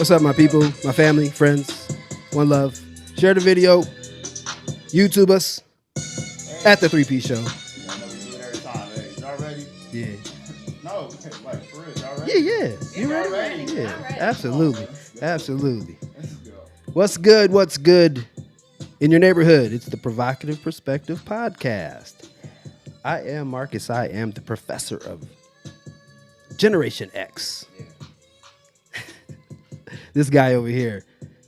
What's up, my people, my family, friends? One love. Share the video. YouTube us at the 3P Show. I know we do it every time. Hey, y'all ready? Yeah. No, like for real, y'all ready? Yeah. You Y'all ready? ready? Yeah. I'm ready. Absolutely. Let's go. Absolutely. Let's go. What's good? What's good in your neighborhood? It's the Provocative Perspective Podcast. I am Marcus. I am the professor of Generation X. Yeah. This guy over here,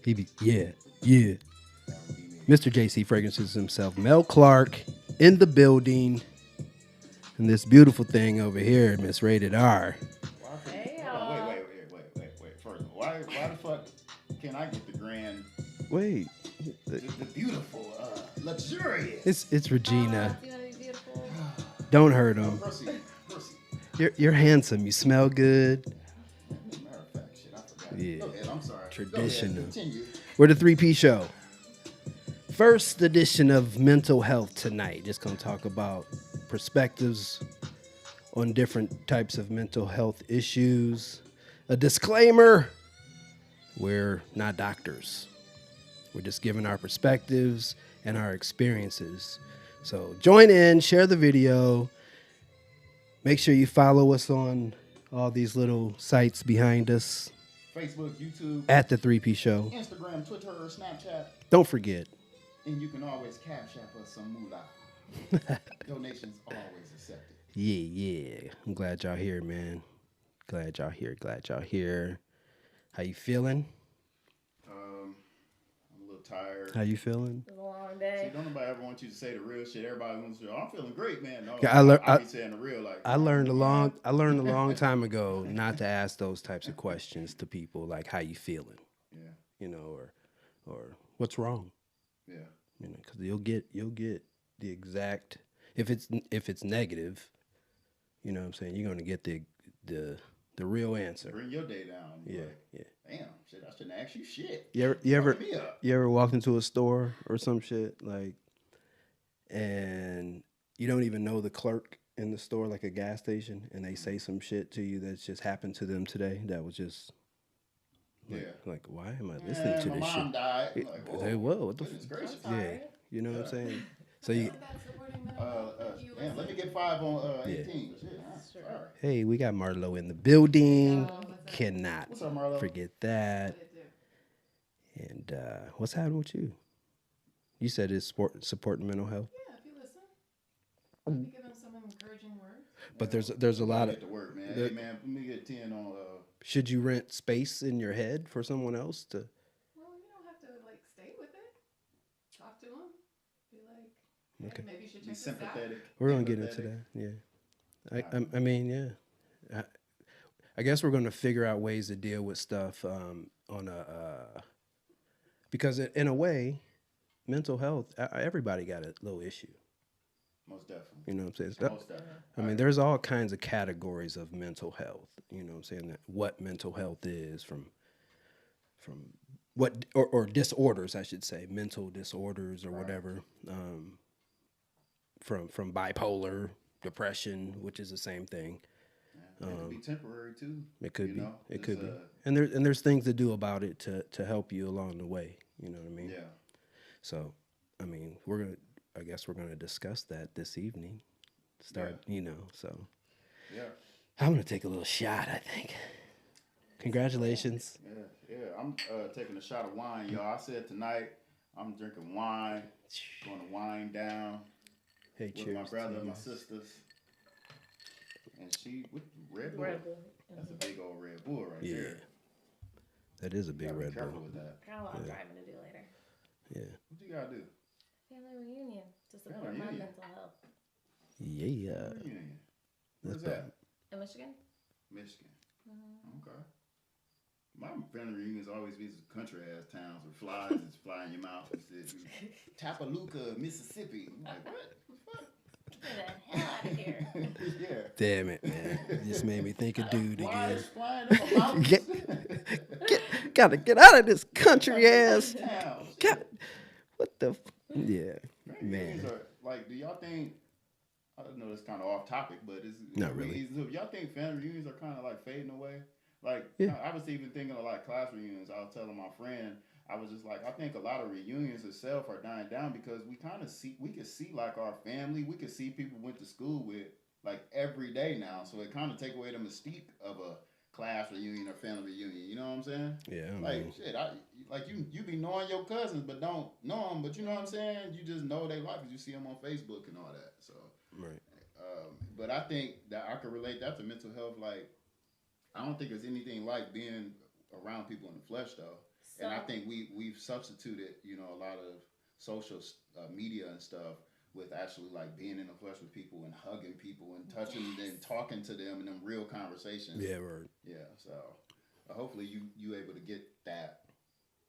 he be, yeah. That would be me. Mr. JC Fragrances himself, Mel Clark in the building. And this beautiful thing over here, Miss Rated R. Why for- Hey, hold on, y'all. wait. First, why the fuck can I get the grand, Wait, the beautiful, luxurious? it's Regina. Do you want to be beautiful? Don't hurt him. Proceed. You're handsome. You smell good. Matter of fact, shit, I forgot. Yeah. Go ahead, I'm sorry. Traditional. Go ahead, continue. We're the 3P Show. First edition of mental health tonight. Just gonna talk about perspectives on different types of mental health issues. A disclaimer: we're not doctors. We're just giving our perspectives and our experiences. So join in, share the video. Make sure you follow us on all these little sites behind us Facebook, YouTube, at the 3P Show. Instagram, Twitter, or Snapchat. Don't forget, And you can always cash app us some moolah. Donations always accepted. yeah. I'm glad y'all here, man. Glad y'all here. How you feeling? I'm a little tired. How you feeling? It was a long See, day. don't nobody ever want you to say the real shit. Everybody wants to say, "Oh, I'm feeling great, man." No, Yeah, I be saying the real. Like I learned a long time ago not to ask those types of questions to people, like how you feeling, Yeah, you know, or what's wrong, yeah, you know, because you'll get the exact if it's negative, you know what I'm saying, you're gonna get the real answer. bring your day down. Yeah, Like, yeah. damn, shit, I shouldn't ask you shit. You Fucking me up. ever walked into a store or some shit like, and you don't even know the clerk in the store, like a gas station, and they say some shit to you that's just happened to them today that was just like why am I listening to my this mom shit? died. It- Like, say, whoa, what the goodness f-? gracious. I'm Yeah, sorry. you know what I'm Yeah. saying? So you, Damn, let me get 5 on 18. Shit, Sure. sorry. hey, we got Marlo in the building. Oh, what's up? Cannot What's up, Marlo? forget that. And what's happening with you? You said it's supporting mental health, Yeah, if you listen, you give them some encouraging words. but there's a lot Get of. to work, man. the- Hey, man, let me get 10 on. Should you rent space in your head for someone else to? Well, you don't have to like stay with it. Talk to them. Be like, hey, Okay. maybe you should Be check this out. sympathetic. We're gonna get into that. Yeah, I mean, yeah. I guess we're gonna figure out ways to deal with stuff on a because in a way, mental health. Everybody got a little issue. Most definitely. You know what I'm saying? Most definitely. I mean, there's all kinds of categories of mental health. You know what I'm saying? That what mental health is from what or disorders, I should say, mental disorders or whatever. From bipolar, depression, which is the same thing. Yeah. It could be temporary too. It could you be. know? It It's, could be. And there's things to do about it to help you along the way. You know what I mean? Yeah. So, I mean, I guess we're gonna discuss that this evening. Start, Yeah. you know. So, Yeah. I'm gonna take a little shot. I think. Congratulations. Yeah. I'm taking a shot of wine, y'all. I said tonight I'm drinking wine. Going to wind down Hey, with cheers. my to brother you and my guys. sisters. And she with Red Bull. Red Bull. That's a big old Red Bull right Yeah. there. That is a big Gotta be Red careful Bull. with that. Got a lot of driving to do later. Yeah. What you gotta do? Family reunion to support Family my reunion. mental health. Yeah. Reunion. Where's That's that? In Michigan? Michigan. Okay. My family reunions always be country ass towns with flies that's flying your mouth. Tapalooka, Mississippi. I'm like, what? Get the hell out of here. Yeah. Damn it, man. You just made me think of dude again. Flies flying in my mouth. Gotta get out of this country ass. Towns. God, what the? Yeah, Family man. reunions are, like, do y'all think, I don't know it's kind of off topic, but it's Not really. Do y'all think family reunions are kind of like fading away? Like Yeah. I was even thinking of like class reunions. I was telling my friend, I was just like, I think a lot of reunions itself are dying down because we could see like our family, we could see people we went to school with like every day now. So it kind of take away the mystique of a class reunion or family reunion. You know what I'm saying? Yeah, I Like mean, shit, like you be knowing your cousins, but don't know them. But you know what I'm saying? You just know they life because you see them on Facebook and all that. So, right. but I think that I could relate that to mental health. Like I don't think there's anything like being around people in the flesh though. So, And I think we've substituted, a lot of social media and stuff with actually like being in the flesh with people and hugging people and touching and talking to them and them real conversations. Yeah, right. Yeah. So hopefully you able to get that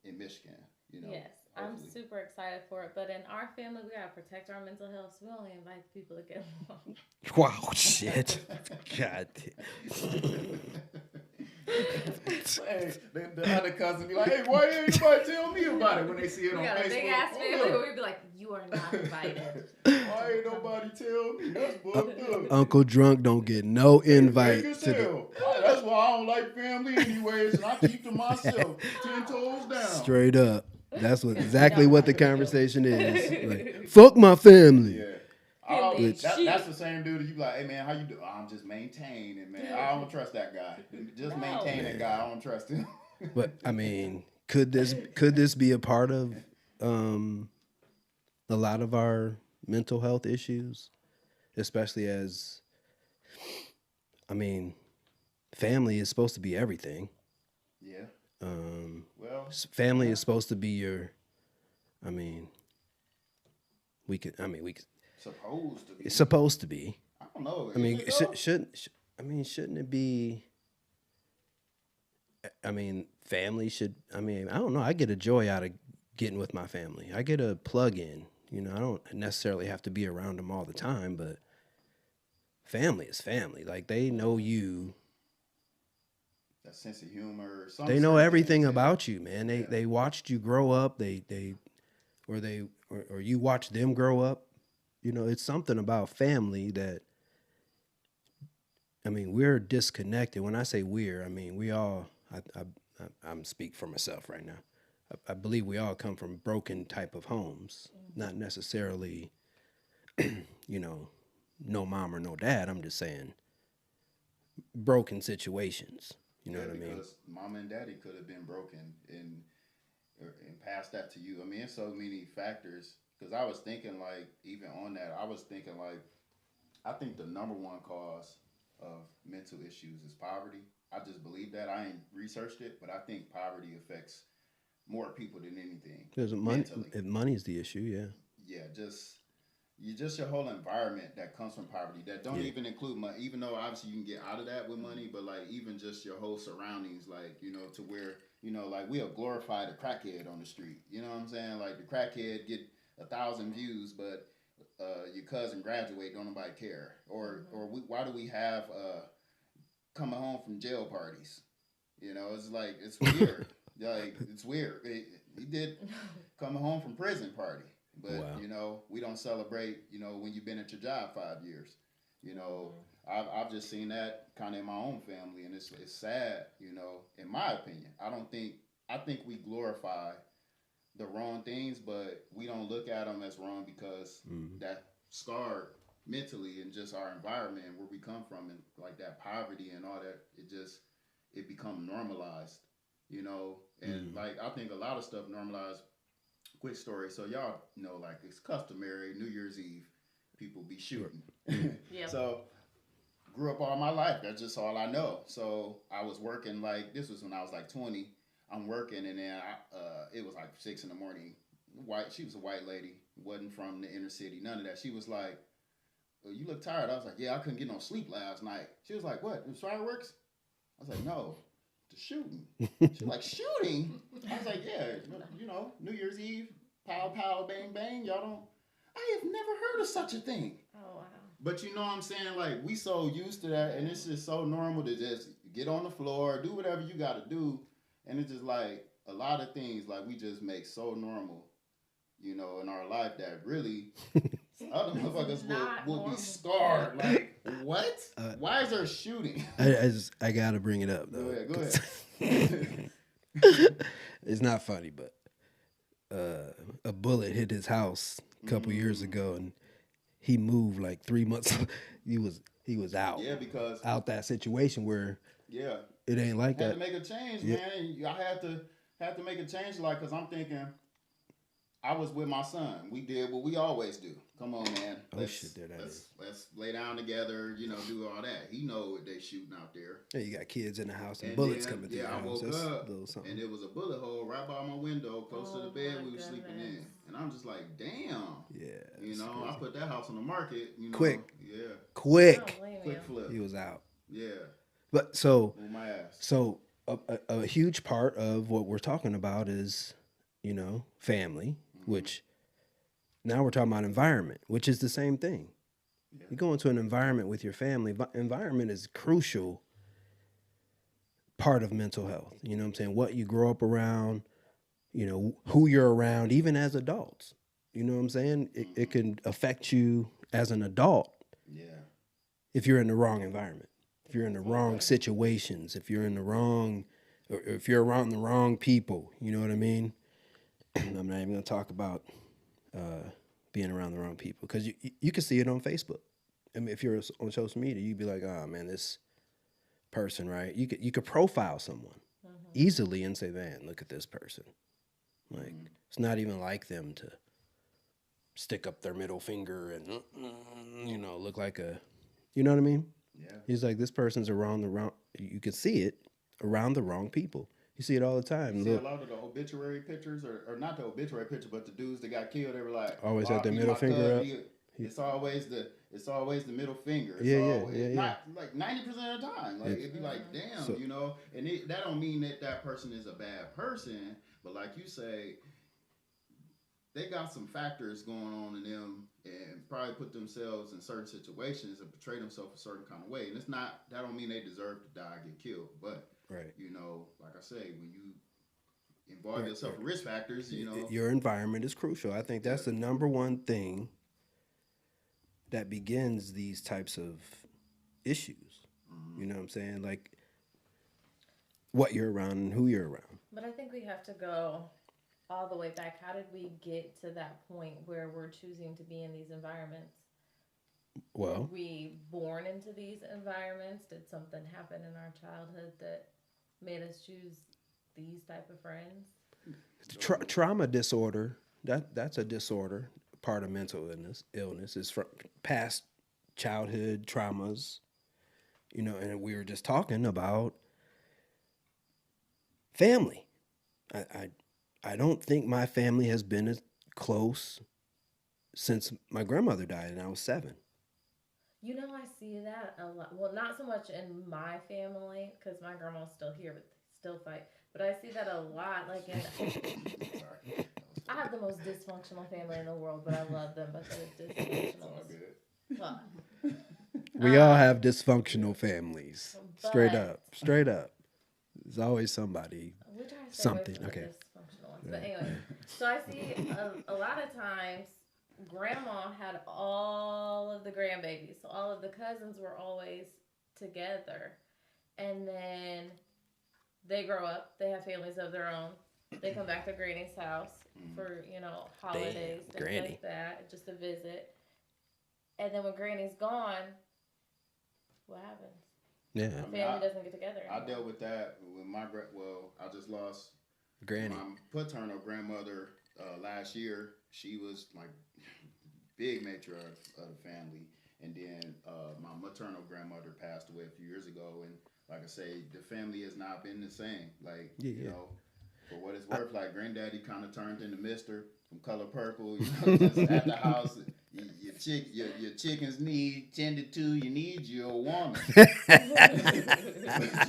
in Michigan. yes, I'm hopefully. super excited for it. But in our family, we gotta protect our mental health, so we only invite people to get along. Wow, shit. God. Hey, the other cousin be like, "Hey, why ain't nobody tell me about it?" When they see it We on got Facebook, a big ass "Oh, family look, where we'd be like, "You are not invited." why ain't nobody tell me? That's fucked up. Uncle Drunk don't get no invite Big as to the. hell. That's why I don't like family anyways, and I keep to myself, 10 toes down. Straight up. That's exactly what the conversation is. Like, fuck my family. Yeah. Which- That's the same dude that you be like, hey man, how you do? Oh, I'm just maintaining, man. I don't trust that guy. Just No. maintain that guy. I don't trust him. But I mean, could this be a part of a lot of our mental health issues, especially as I mean, family is supposed to be everything. Yeah. Well, Well, family is supposed to be your. I mean, we could. supposed to be. It's supposed to be. I don't know. I mean, Is it though? shouldn't it be? I mean, family should. I mean, I don't know. I get a joy out of getting with my family. I get a plug in. I don't necessarily have to be around them all the time, but family is family. Like they know you. That sense of humor. They know everything yeah. about you, man. They watched you grow up. Or you watch them grow up. It's something about family that. I mean, we're disconnected. When I say we're, I mean we all. I'm speak for myself right now. I believe we all come from broken type of homes, not necessarily, no mom or no dad. I'm just saying broken situations. You know what I mean? Because mom and daddy could have been broken and passed that to you. I mean, it's so many factors. Because I was thinking, like, even on that, I think the number one cause of mental issues is poverty. I just believe that. I ain't researched it, but I think poverty affects more people than anything. There's mentally. money's the issue, yeah. Yeah, just your whole environment that comes from poverty that don't even include money. Even though obviously you can get out of that with money, but like even just your whole surroundings, like to where like we'll glorify the crackhead on the street. You know what I'm saying? Like the crackhead get 1,000 views, but your cousin graduate, don't nobody care. Or why do we have coming home from jail parties? It's like it's weird. Like it's weird. He did coming home from prison party. But Wow. we don't celebrate. When you've been at your job 5 years. I've just seen that kind of in my own family, and it's sad. In my opinion, I think we glorify the wrong things, but we don't look at them as wrong because that scarred mentally and just our environment and where we come from and like that poverty and all that. It become normalized. And like I think a lot of stuff normalized. Quick story. So y'all know, like it's customary New Year's Eve, people be shooting. Yeah. So grew up all my life. That's just all I know. So I was working this was when I was like 20. I'm working and then it was like 6 a.m. She was a white lady, wasn't from the inner city, none of that. She was like, "Oh, you look tired." I was like, "Yeah, I couldn't get no sleep last night." She was like, "What? It was fireworks?" I was like, "No. The shooting." She's like, "Shooting?" I was like, "Yeah, New Year's Eve, pow, pow, bang, bang. Y'all don't, I have never heard of such a thing." Oh wow. But you know what I'm saying? Like, we so used to that, and it's just so normal to just get on the floor, do whatever you got to do. And it's just like a lot of things, like, we just make so normal, in our life that really other motherfuckers will be scarred. Like, What? Why is there shooting? I gotta bring it up though. Go ahead. It's not funny, but a bullet hit his house a couple years ago, and he moved like 3 months. he was out. Yeah, because out that situation where yeah, it ain't like had that. to make a change, Yeah. man. I had to make a change, like, cause I'm thinking. I was with my son. We did what we always do. Come on, man. Let's lay down together. You know, do all that. He know what they shooting out there. Yeah, you got kids in the house and bullets then, coming through yeah, the I house. woke That's up a little something. and there was a bullet hole right by my window, close to the bed my we were sleeping in. goodness. And I'm just like, damn. Yeah, You it's know, I crazy. put that house on the market. You know, Quick. Yeah. I quick. don't blame Quick you. flip. He was out. Yeah. But so On my ass. So a huge part of what we're talking about is, family, which now we're talking about environment, which is the same thing. Yeah. You go into an environment with your family. Environment is crucial part of mental health. You know what I'm saying? What you grow up around, who you're around, even as adults. You know what I'm saying? It can affect you as an adult Yeah. if you're in the wrong environment, if you're in the wrong situations, if you're in the wrong, or if you're around the wrong people, you know what I mean? I'm not even gonna talk about being around the wrong people, because you can see it on Facebook. I mean, if you're on social media, you'd be like, oh man, this person, right? You could profile someone easily and say, man, look at this person. Like it's not even like them to stick up their middle finger and look like a, you know what I mean? Yeah. He's like, this person's around the wrong. You can see it around the wrong people. You see it all the time. See, a Look, lot of the obituary pictures, or not the obituary picture, but the dudes that got killed, they were like Always had their "RIP, middle my finger cousin." up. It's always the middle finger. It's Yeah, always, yeah. Not like 90% of the time. Like it'd be like, damn, So- and that don't mean that person is a bad person, but like you say, they got some factors going on in them and probably put themselves in certain situations and portray themselves a certain kind of way. And that don't mean they deserve to die, get killed, but Right. like I say, when you involve yourself in risk factors, Your environment is crucial. I think that's the number one thing that begins these types of issues. You know what I'm saying? Like what you're around and who you're around. But I think we have to go all the way back. How did we get to that point where we're choosing to be in these environments? Well, Were we born into these environments? Did something happen in our childhood that made us choose these type of friends? trauma disorder, that's a disorder, part of mental illness is from past childhood traumas, and we were just talking about family. I don't think my family has been as close since my grandmother died and I was 7. I see that a lot. Well, not so much in my family because my grandma's still here, but still fight. But I see that a lot. Like, I have the most dysfunctional family in the world, but I love them. But they're dysfunctional as fuck. We all have dysfunctional families. Straight But- up. There's always somebody. We try to stay Something, away from the okay. dysfunctional ones. But anyway, so I see a lot of times grandma had all of the grandbabies. So all of the cousins were always together. And then they grow up, they have families of their own. They come back to Granny's house for, holidays, things Granny. like that, just to visit. And then when Granny's gone, what happens? Yeah, I mean, Family doesn't get together I anymore. dealt with that with I just lost Granny. my paternal grandmother last year. She was like big matriarch of the family, and then my maternal grandmother passed away a few years ago. And like I say, the family has not been the same. Like for what it's worth, like granddaddy kind of turned into Mister from Color Purple. Just at the house. Your chickens need tended to. You need your woman. You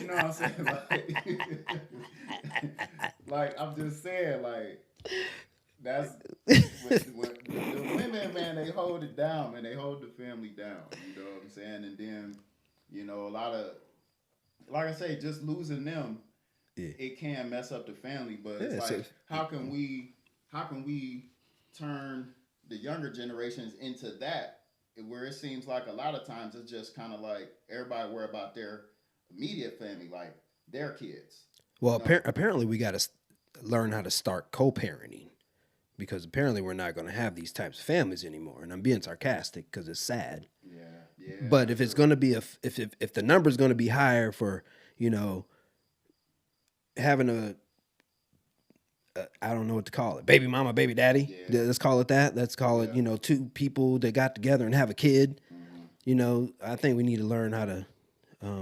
know what I'm saying? Like I'm just saying, like that's when the women, man. They hold it down, man. They hold the family down. You know what I'm saying? And then, a lot of, like I say, just losing them, it can mess up the family. But it's like, how can we turn the younger generations into that where it seems like a lot of times it's just kind of like everybody worry about their immediate family, like their kids. Well, No. apparently we got to learn how to start co-parenting because apparently we're not going to have these types of families anymore. And I'm being sarcastic because it's sad. Yeah. But if it's going to be if the number's going to be higher for, you know, having a I don't know what to call it, baby mama, baby daddy. Yeah. Let's call it that. Let's call it, Yeah. you know, two people that got together and have a kid. Mm-hmm. You know, I think we need to learn how to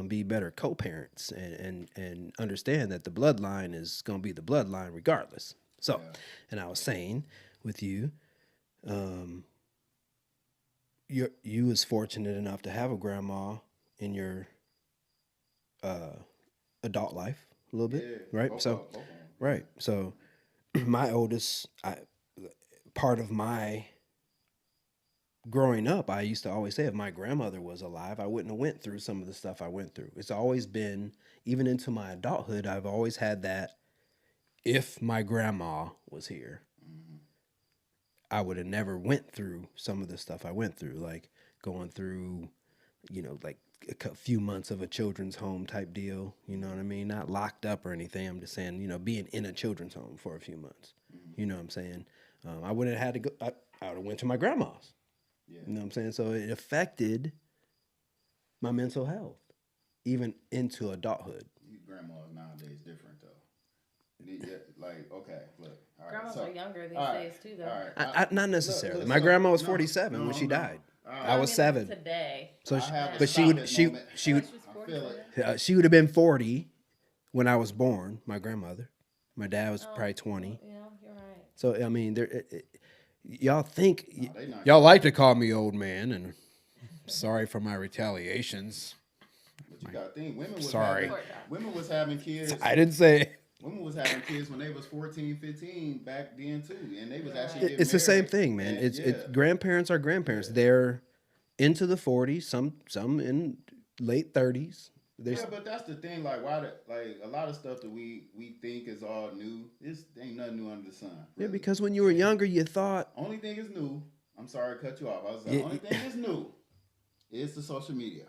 be better co-parents and understand that the bloodline is going to be the bloodline regardless. So, Yeah. and I was saying with you, you was fortunate enough to have a grandma in your adult life a little bit, Yeah. right? Both So, of them. right. So, my oldest, part of my growing up, I used to always say if my grandmother was alive, I wouldn't have went through some of the stuff I went through. It's always been, even into my adulthood, I've always had that if my grandma was here, I would have never went through some of the stuff I went through, like going through, you know, like a few months of a children's home type deal. You know what I mean? Not locked up or anything. I'm just saying, you know, being in a children's home for a few months. You know what I'm saying? I wouldn't have had to go. I would have went to my grandma's. Yeah. You know what I'm saying? So it affected my mental health, even into adulthood. You grandmas nowadays different though. Like, okay, look. All right, Grandmas so- are younger these all right, days too, though. all right. Not necessarily. look, My so- grandma was no, 47 when no, she no. died. All I right. was 7. Today. So, I she, have to but she stop would that she moment. she would She's I 40 feel today. it. she would have been 40 when I was born. My grandmother. My dad was probably 20. Yeah, you're right. So I mean, y'all think they not- y'all like to call me old man, and sorry for my retaliations. But you got to think, Sorry. women was having kids. I didn't say Women was having kids when they was 14, 15 back then too, and they was actually getting it's the same married. thing, man. And, It's yeah. grandparents are grandparents. They're into the 40s, some in late 30s. There's Yeah, but that's the thing. Like, like a lot of stuff that we think is all new. This ain't nothing new under the sun. yeah, really. because when you were younger, you thought Only thing is new. I'm sorry to cut you off. I was Yeah. only thing is new is the social media.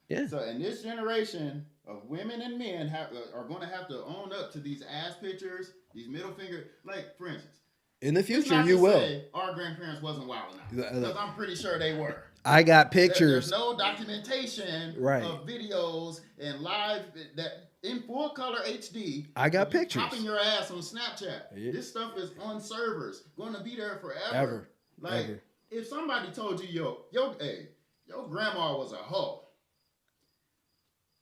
yeah. So in this generation of women and men are going to have to own up to these ass pictures, these middle finger. Like for instance, In the it's future, not you to will. say our grandparents wasn't wild enough because I'm pretty sure they were. I got There's pictures. no documentation Right. of videos and live that in full color HD. I got of you pictures. Popping your ass on Snapchat. Yeah. This stuff is on servers, going to be there forever. Ever. Like Ever. if somebody told you your grandma was a hoe,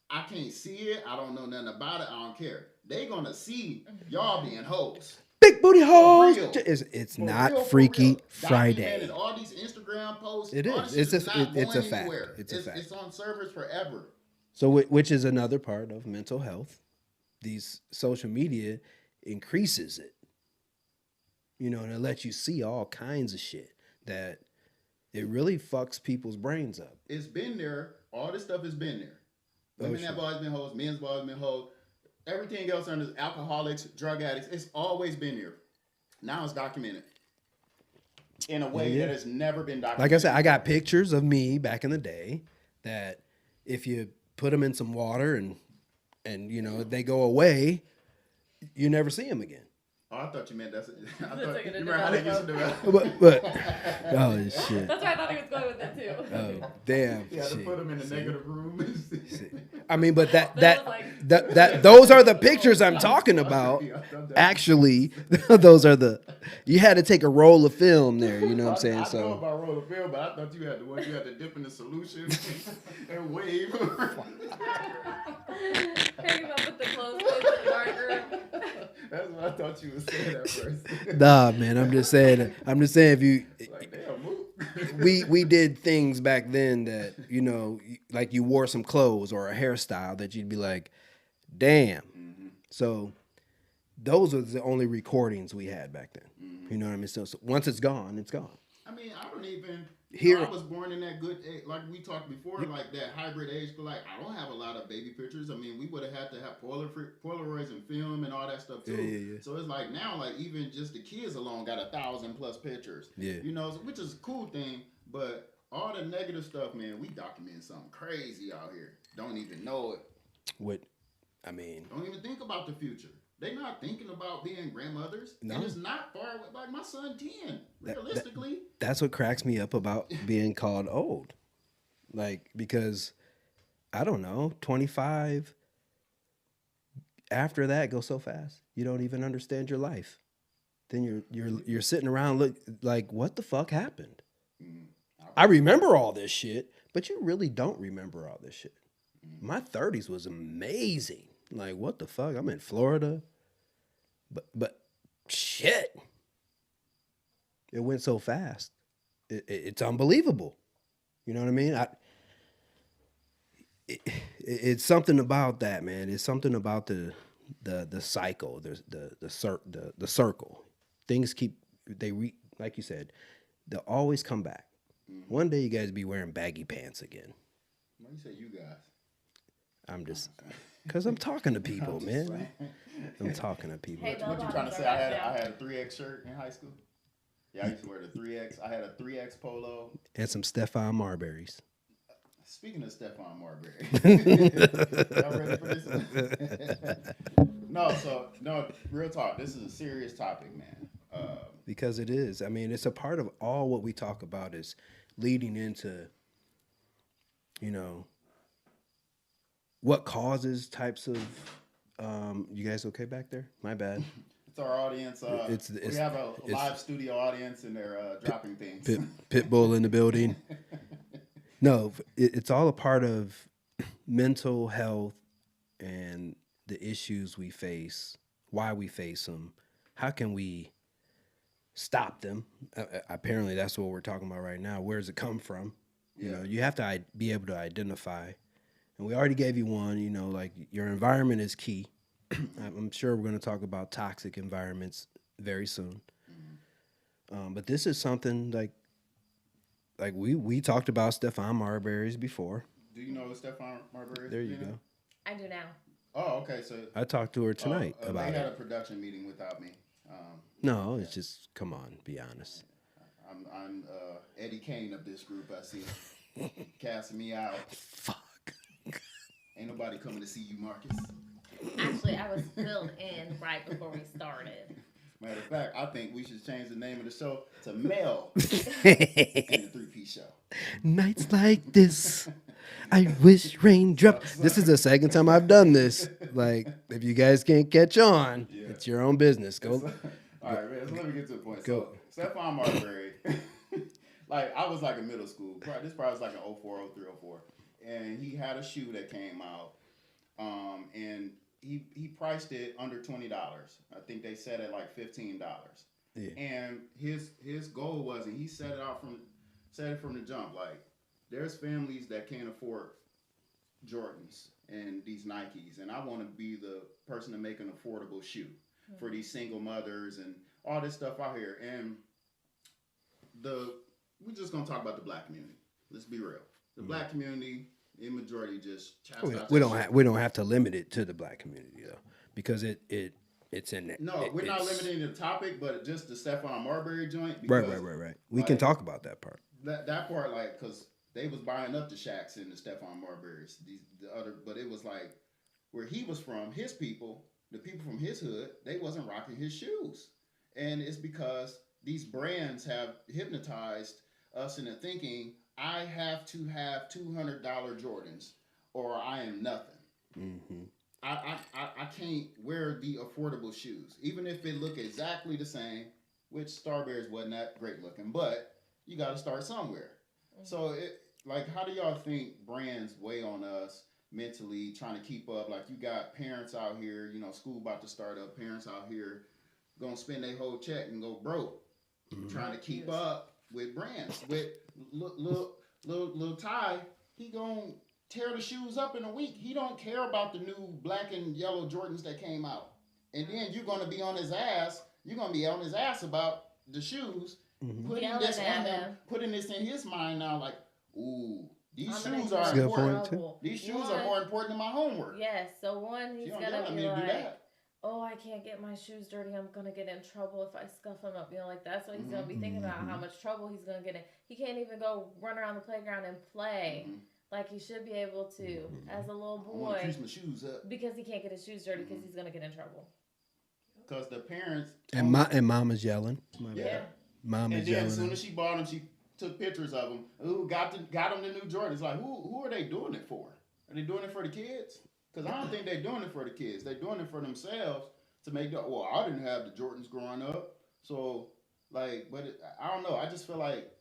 I can't see it. I don't know nothing about it. I don't care. They gonna see y'all being hoes. Big booty hoes. real. It's For not real, for Freaky real. Friday. Documented, all these Instagram posts. It all is. this shit It's is a- not it's a going fact. anywhere. It's a fact. It's on servers forever. So, which is another part of mental health. These social media increases it. You know, and it lets you see all kinds of shit that it really fucks people's brains up. It's been there. All this stuff has been there. Oh, Women sure. have always been hoes. Men's have always been hoes. Everything else under alcoholics, drug addicts, it's always been there. Now it's documented in a way Yeah. that has never been documented. Like I said, I got pictures of me back in the day that if you put them in some water and you know they go away, you never see them again. Oh, I thought you meant that's. I That's thought like you an remember how they used to develop. do it. But oh shit, That's why I thought he was going with it too. oh damn. You had to shit. put them in the negative room. I mean, but That was like- that those are the pictures I'm talking about. Actually, those are the. You had to take a roll of film there. You know what I'm saying? I know So about roll of film, but I thought you had the one you had to dip in the solution and wave. Hey, you gonna put the clothes in the dark room? That's what I thought you were saying at first. nah, man. I'm just saying. If you. Like, damn, move. we did things back then that you know like you wore some clothes or a hairstyle that you'd be like damn. So those are the only recordings we had back then. You know what I mean? So once it's gone, it's gone. I mean, I don't even. Here- I was born in that good age, like we talked before, like that hybrid age. But like, I don't have a lot of baby pictures. I mean, we would have had to have Polaroids and film and all that stuff too. Yeah. So it's like now, like even just the kids alone got 1,000+ pictures. Yeah. You know, which is a cool thing. But all the negative stuff, man, we document something crazy out here. Don't even know it. What I mean, Don't even think about the future. They not thinking about being grandmothers. No. And it's not far away. Like my son 10. Realistically. that's what cracks me up about being called old. Like, because I don't know, 25 after that goes so fast. You don't even understand your life. Then you're sitting around look like, what the fuck happened? I remember all this shit, but you really don't remember all this shit. My 30s was amazing. Like, what the fuck? I'm in Florida. But shit. It went so fast. It's unbelievable. You know what I mean? It's something about that, man. It's something about the cycle, the circle. Things like you said, they'll always come back. One day you guys be wearing baggy pants again. Why you say you guys? I'm just, because I'm talking to people, man. I'm talking to people. Hey, What you trying to say? I had a 3X shirt in high school. Yeah, I used to wear the 3X. I had a 3X polo. And some Stefan Marbury's. Speaking of Stefan Marbury, y'all ready for this? No, real talk. This is a serious topic, man. Because it is. I mean, it's a part of all what we talk about is leading into, what causes types of, you guys okay back there? My bad. It's our audience. We have a live studio audience, and they're dropping things. Pitbull in the building. No, it's all a part of mental health and the issues we face, why we face them, how can we stop them? Apparently, that's what we're talking about right now. Where does it come from? Yeah. You have to be able to identify. And we already gave you one, like your environment is key. I'm sure we're going to talk about toxic environments very soon. But this is something like we talked about Stefan Marbury's before. Do you know who Stefan Marbury is? There you go. I do now. Oh, okay. So I talked to her tonight about they had a it. production meeting without me. No, it's just, come on, be honest. I'm Eddie Kane of this group. I see, casting me out. Fuck. Ain't nobody coming to see you, Marcus. Actually, I was filled in right before we started. Matter of fact, I think we should change the name of the show to Mel and the 3P Show. Nights like this, I wish raindrops. This is the second time I've done this. Like, if you guys can't catch on, Yeah. it's your own business. Go. All right, man. So let me get to the point. Go. So Stefan Marbury, I was like in middle school. This probably was like an 04, 03, 04. And he had a shoe that came out, and he priced it under $20. I think they set it like $15. Yeah. And his goal was, and he set it from the jump, like there's families that can't afford Jordans and these Nikes, and I want to be the person to make an affordable shoe for these single mothers and all this stuff out here. And we're just gonna talk about the black community. Let's be real. The black community, in majority, just chastise We don't have to limit it to the black community though, because it's in it. No, we're not limiting the topic, but just the Stefan Marbury joint. Right. We can talk about that part. That part, like, because they was buying up the Shaqs and the Stefan Marburys, but it was like where he was from, his people, the people from his hood, they wasn't rocking his shoes, and it's because these brands have hypnotized us into thinking I have to have $200 Jordans or I am nothing. Mm-hmm. I can't wear the affordable shoes, even if it look exactly the same, which Starberries wasn't that great looking, but you got to start somewhere. Mm-hmm. So how do y'all think brands weigh on us mentally, trying to keep up? Like, you got parents out here, school about to start up, parents out here gonna spend their whole check and go broke, trying to keep up with brands. With little Ty, he gonna tear the shoes up in a week. He don't care about the new black and yellow Jordans that came out. And then you're gonna be on his ass. You're gonna be on his ass about the shoes. Mm-hmm. Putting this in his mind now, like, ooh, these shoes Good are important. point, too. These shoes are more important than my homework. Yes, so one, he's She don't gonna yell at me be to do like, that. oh, I can't get my shoes dirty. I'm gonna get in trouble if I scuff them up. You know, like that's what he's gonna be thinking about, how much trouble he's gonna get in. He can't even go run around the playground and play like he should be able to as a little I want to boy crease my shoes up because he can't get his shoes dirty because he's gonna get in trouble. because the parents And mama's yelling. Yeah. Mama's And then yelling. as soon as she bought them, she took pictures of them. Ooh, got them the new Jordans. Like, who are they doing it for? Are they doing it for the kids? Because I don't think they're doing it for the kids. They're doing it for themselves to make the. Well, I didn't have the Jordans growing up, so like, but I don't know. I just feel like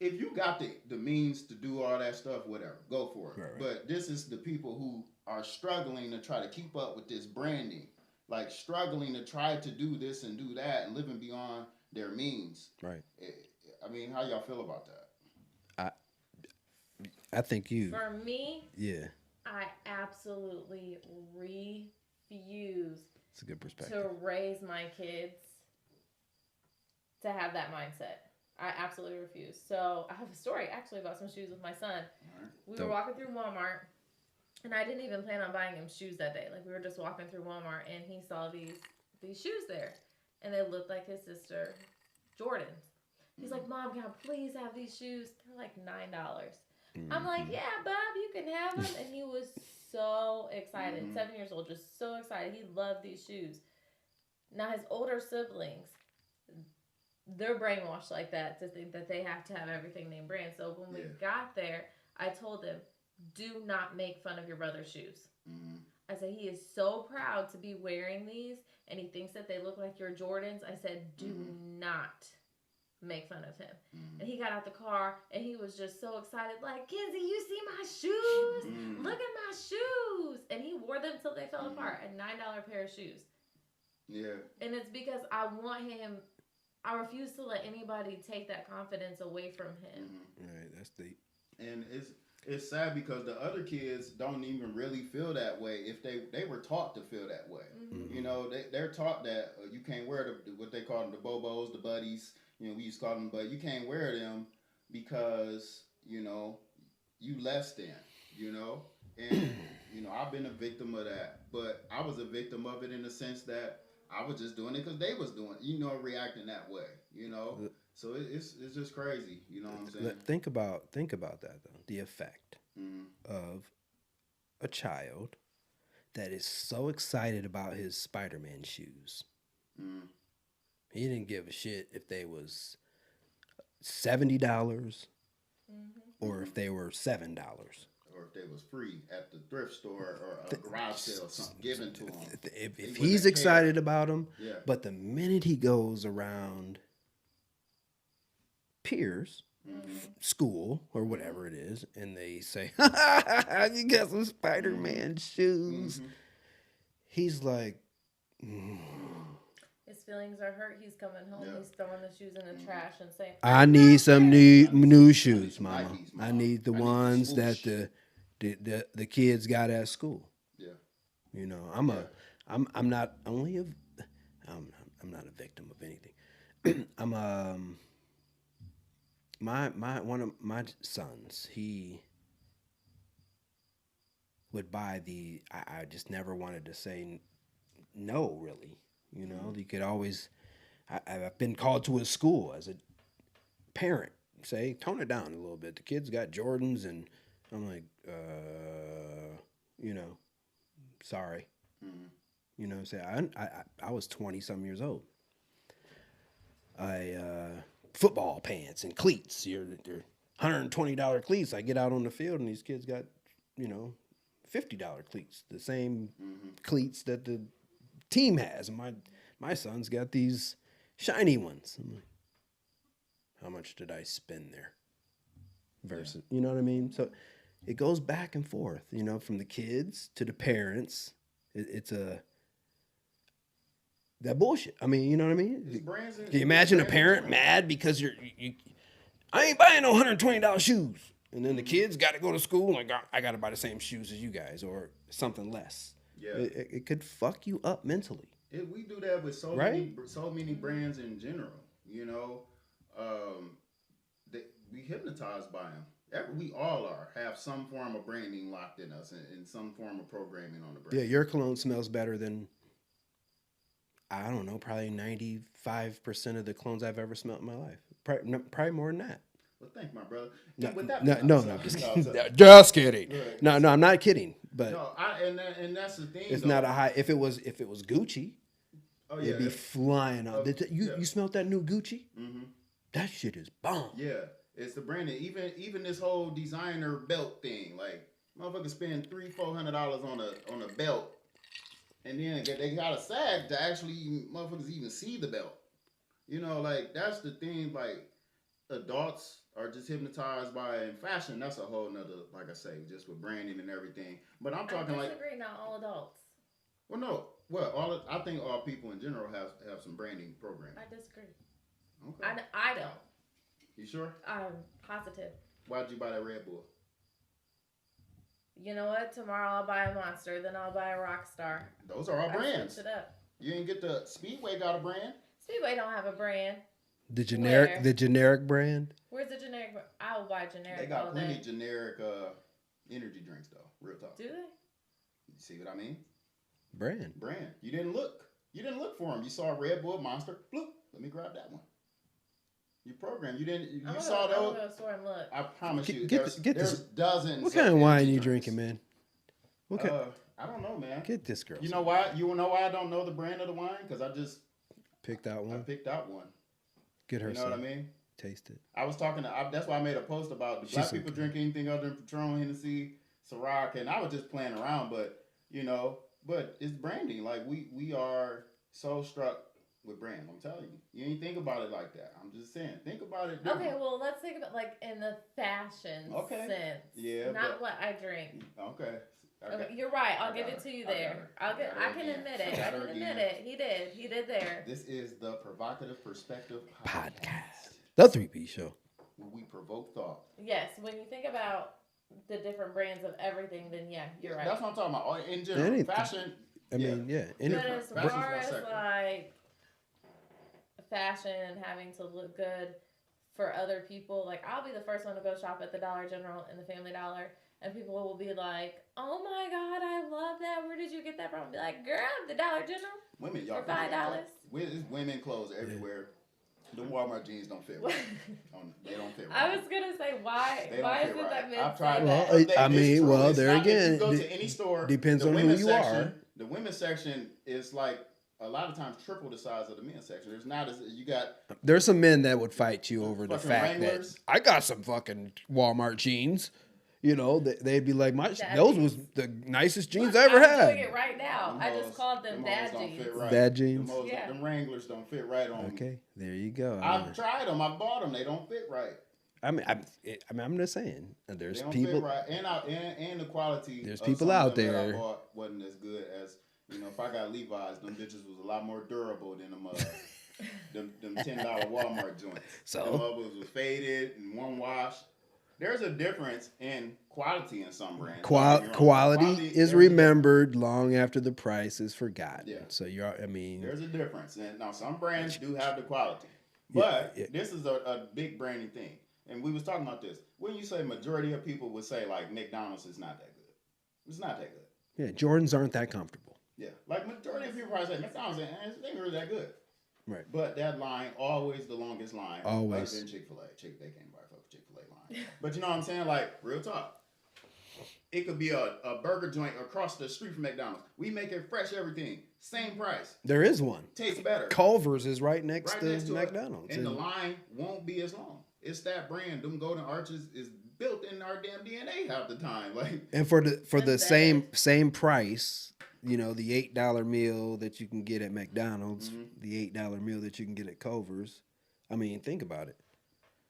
if you got the means to do all that stuff, whatever, go for it. Right. But this is the people who are struggling to try to keep up with this branding, like struggling to try to do this and do that, and living beyond their means. Right. I mean, how y'all feel about that? I think you. For me, Yeah. I absolutely refuse It's a good perspective. to raise my kids to have that mindset. I absolutely refuse. So I have a story actually about some shoes with my son. We were walking through Walmart, and I didn't even plan on buying him shoes that day. Like we were just walking through Walmart, and he saw these shoes there, and they looked like his sister Jordans. He's like, "Mom, can I please have these shoes? They're like $9." I'm like, "Yeah, Bob, you can have them." And he was so excited. 7 years old, just so excited. He loved these shoes. Now his older siblings, they're brainwashed like that to think that they have to have everything name brand. So when we got there, I told him, do not make fun of your brother's shoes. I said, he is so proud to be wearing these, and he thinks that they look like your Jordans. I said, do not make fun of him. And he got out the car, and he was just so excited, like, Kenzie, you see my shoes? Look at my shoes. And he wore them till they fell apart, a $9 pair of shoes. Yeah. And it's because I refuse to let anybody take that confidence away from him. Right. That's deep. And it's sad because the other kids don't even really feel that way if they were taught to feel that way. You know, they're taught that you can't wear what they call them, the bobos, the buddies. You know, we used to call them, but you can't wear them because, you know, you less than, you know. And, you know, I've been a victim of that. But I was a victim of it in the sense that I was just doing it because they was doing it, you know, reacting that way, you know. So it's just crazy, you know what I'm saying? Think about that though. The effect of a child that is so excited about his Spider-Man shoes. He didn't give a shit if they was $70 or if they were $7. Or if they was free at the thrift store or a garage sale or something given to him. If he's excited about them, Yeah. but the minute he goes around peers, school or whatever it is, and they say, you got some Spider-Man shoes, he's like, His feelings are hurt. He's coming home. He's throwing the shoes in the trash and saying, I need some new shoes, some mama. Nikes, I Mama. need the I need the ones that swoosh." the kids got at school. Yeah. You know, I'm not a victim of anything. One of my sons, he would buy I just never wanted to say no, really. You know, you could always, I've been called to a school as a parent, say, tone it down a little bit. The kids got Jordans, and I'm like, you know, sorry. You know what I'm saying? I was 20-some years old. Football pants and cleats. They're $120 cleats. I get out on the field, and these kids got, you know, $50 cleats. The same cleats that the team has. And my son's got these shiny ones. I'm like, how much did I spend there? Versus, you know what I mean? So it goes back and forth, you know, from the kids to the parents. It's that bullshit. I mean, you know what I mean? Can you imagine a parent mad because I ain't buying no $120 shoes, and then the kids got to go to school and I got to buy the same shoes as you guys or something less. Yeah. It could fuck you up mentally. We do that with so many brands in general. You know, we hypnotized by them. We all have some form of branding locked in us and some form of programming on the brand. Yeah, your cologne smells better than I don't know, probably 95% of the clones I've ever smelled in my life. Probably more than that. Well, thank my brother. No, And with that no, being no, said- I'm just no, kidding. so- No, just kidding. Right. No, I'm not kidding. But No, and that's the thing. it's though. not a high. If it was Gucci, Oh yeah. it'd be flying out. Oh, You yeah. smelled that new Gucci? Mm-hmm. That shit is bomb. Yeah, it's the branding. Even this whole designer belt thing, like motherfuckers spend $300-400 on a belt, and then they got a sag to actually motherfuckers even see the belt. You know, like that's the thing. Like adults are just hypnotized by fashion. That's a whole nother, like I say, just with branding and everything. But I'm talking I like, disagree. Not all adults. well, no, I think all people in general have some branding programs. I disagree. Okay, I don't. you sure? I'm positive. Why'd you buy that Red Bull? You know what? Tomorrow I'll buy a Monster, then I'll buy a Rockstar. Those are all I brands. switch it up. You didn't get the Speedway got a brand. Speedway don't have a brand. The Where? generic brand. Where's the generic? I will buy generic They got all plenty day. generic energy drinks though. Real talk. Do they? You see what I mean? Brand. Brand. You didn't look. You didn't look for them. You saw Red Bull, Monster. Bloop. Let me grab that one. You programmed. You didn't. You saw I'm those. gonna go to the store and look. I promise you. Get There's, get there's this- dozens. What kind of wine energy you drinks. drinking, man? What kind? I don't know, man. Get this girl. You know why? You know why I don't know the brand of the wine? Because I Picked out one. picked out one. Get her You know what I some. mean? Taste it. I was talking to. That's why I made a post about She's black so people good. drink anything other than Patron, Hennessy, Ciroc, and I was just playing around. But but it's branding. Like we are so struck with brand. I'm telling you, you ain't think about it like that. I'm just saying, think about it. Different. Okay, well, let's think about like in the fashion Okay. sense. Yeah, Not but- what I drink. Okay. Okay, you're right. I'll I give got it to her. you I got there. her. I I got her can again. admit I it. I got her can admit again. it. He did there. This is the Provocative Perspective Podcast. The 3P show. where we provoke thought. Yes, when you think about the different brands of everything, then yeah, you're right. That's what I'm talking about. In general, Anything. fashion. I mean, yeah. Any, But as Fashion's far one as sector. like fashion and having to look good for other people, like I'll be the first one to go shop at the Dollar General and the Family Dollar, and people will be like, "Oh my God, I love that! Where did you get that from?" I'll be like, "Girl, the Dollar General." Women, y'all For $5. There's women clothes everywhere. The Walmart jeans don't fit right. They don't fit right. I was gonna say why? They don't Why fit is it right. that men I've say tried Well, that? that. I It's mean, true. well, It's there not- again, if you go de- to any store, depends the on who women's you section, are. The women's section is like a lot of times triple the size of the men's section. There's not as you got. There's some men that would fight you over the Fucking fact Wranglers. that I got some fucking Walmart jeans. You know, they'd be like, Dad those jeans. was the nicest jeans I ever I'm had. doing it right now. Them I just hoes- called them hoes dad don't jeans. fit right. Dad jeans? Them, hoes- Yeah. them Wranglers don't fit right on me. Okay, there you go. I've tried them. I bought them. They don't fit right. I'm just saying. There's They don't people. fit right, and the quality. There's of people some of out them that there. I bought wasn't as good as if I got Levi's, them bitches was a lot more durable than them them $10 Walmart joints. So? Them others was faded and one wash. There's a difference in quality in some brands. Don't get me wrong. Quality is there's a remembered long after the price is forgotten. Yeah. So I mean, There's a difference. And now some brands do have the quality. Yeah, But yeah. this is a big branding thing. And we was talking about this. When you say majority of people would say like McDonald's is not that good. It's not that good. yeah, Jordans aren't that comfortable. Yeah. Like majority of people probably say McDonald's ain't really that good. Right. But that line, always the longest line. Always. Other than Chick-fil-A. They can't buy fuck Chick-fil-A line. But you know what I'm saying? Like, real talk. It could be a burger joint across the street from McDonald's. We make it fresh, everything. Same price. There is one. Tastes better. Culver's is right next Right to next to it. McDonald's. And the line won't be as long. It's that brand. Them golden arches is built in our damn DNA half the time. Like, And for the That's same price, the $8 meal that you can get at McDonald's, Mhm. the $8 meal that you can get at Culver's. I mean, think about it.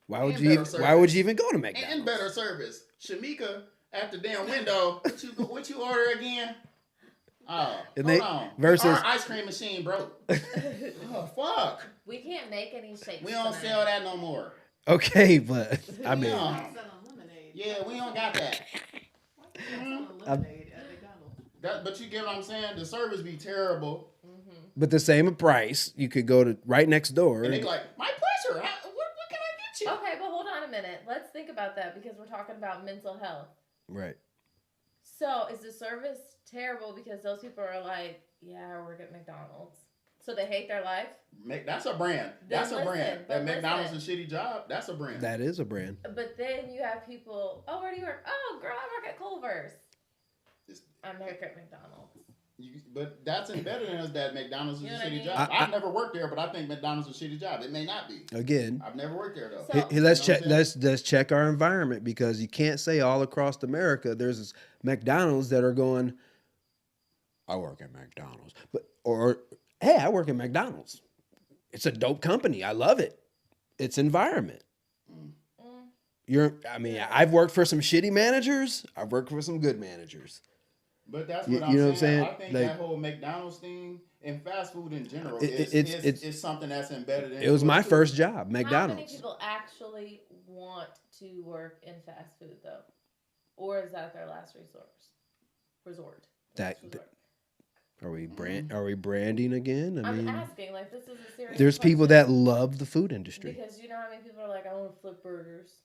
Why And would you better why would service. you even go to McDonald's? and better service. Shamika at the damn window. What you order again? Oh, And hold they- on. versus- Our ice cream machine broke. Oh fuck. We can't make any shakes. We don't tonight. sell that no more. Okay, but I mean, Yeah. Like selling lemonade. Yeah, we don't got that. Why is selling lemonade at McDonald's? But you get what I'm saying? The service be terrible. but the same price, you could go to right next door. And they be like, my pleasure. What can I get you? Okay, but hold on a minute. Let's think about that because we're talking about mental health. Right. So is the service terrible because those people are like, yeah, I work at McDonald's. So they hate their life. That's a brand. That's Then a brand. listen, That but McDonald's listen. a shitty job. That's a brand. That is a brand. But then you have people. Oh, where do you work? Oh, girl, I work at Culver's. It's- I'm there at McDonald's. But that's embedded in us that McDonald's is You know a what I shitty mean? job. I've never worked there, but I think McDonald's is a shitty job. It may not be. Again, I've never worked there though. So- let's You know check. what I'm saying? Let's check our environment, because you can't say all across America there's this McDonald's that are going, I work at McDonald's, or hey, I work at McDonald's. It's a dope company. I love it. It's environment. Mm. I've worked for some shitty managers. I've worked for some good managers. But that's You- what I'm you know what I'm saying. saying? I think Like- that whole McDonald's thing and fast food in general It's is something that's embedded in. It was my too. first job, How many McDonald's. people actually want to work in fast food though, or is that their last resort? That- Last resort. Are we branding again? I I'm mean, asking. Like, this is a serious. there's people question. that love the food industry. Because you know how many people are like, I want to flip burgers.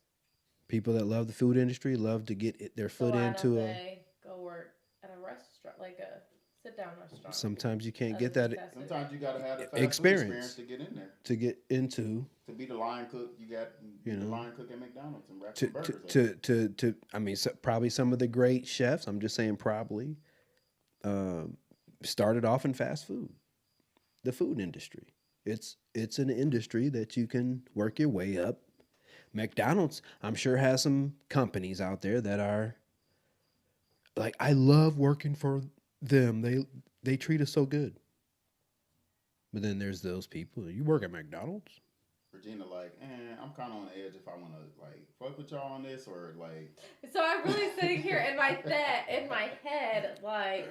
People that love the food industry love to get their So foot why into don't a. they go work at a restaurant, like a sit-down restaurant? Sometimes you can't other get than that fast food? Sometimes you gotta have the fast Experience. food experience to get in there. to get into. To be the line cook, you got You the know. line cook at McDonald's and wrap To, some burgers. to I mean, probably some of the great chefs, I'm just saying probably, started off in fast food, the food industry. It's an industry that you can work your way up. McDonald's, I'm sure, has some companies out there that are like, I love working for them. They treat us so good. But then there's those people. You work at McDonald's? Regina, like, I'm kind of on the edge if I want to like fuck with y'all on this or like. So I'm really sitting here in my head, like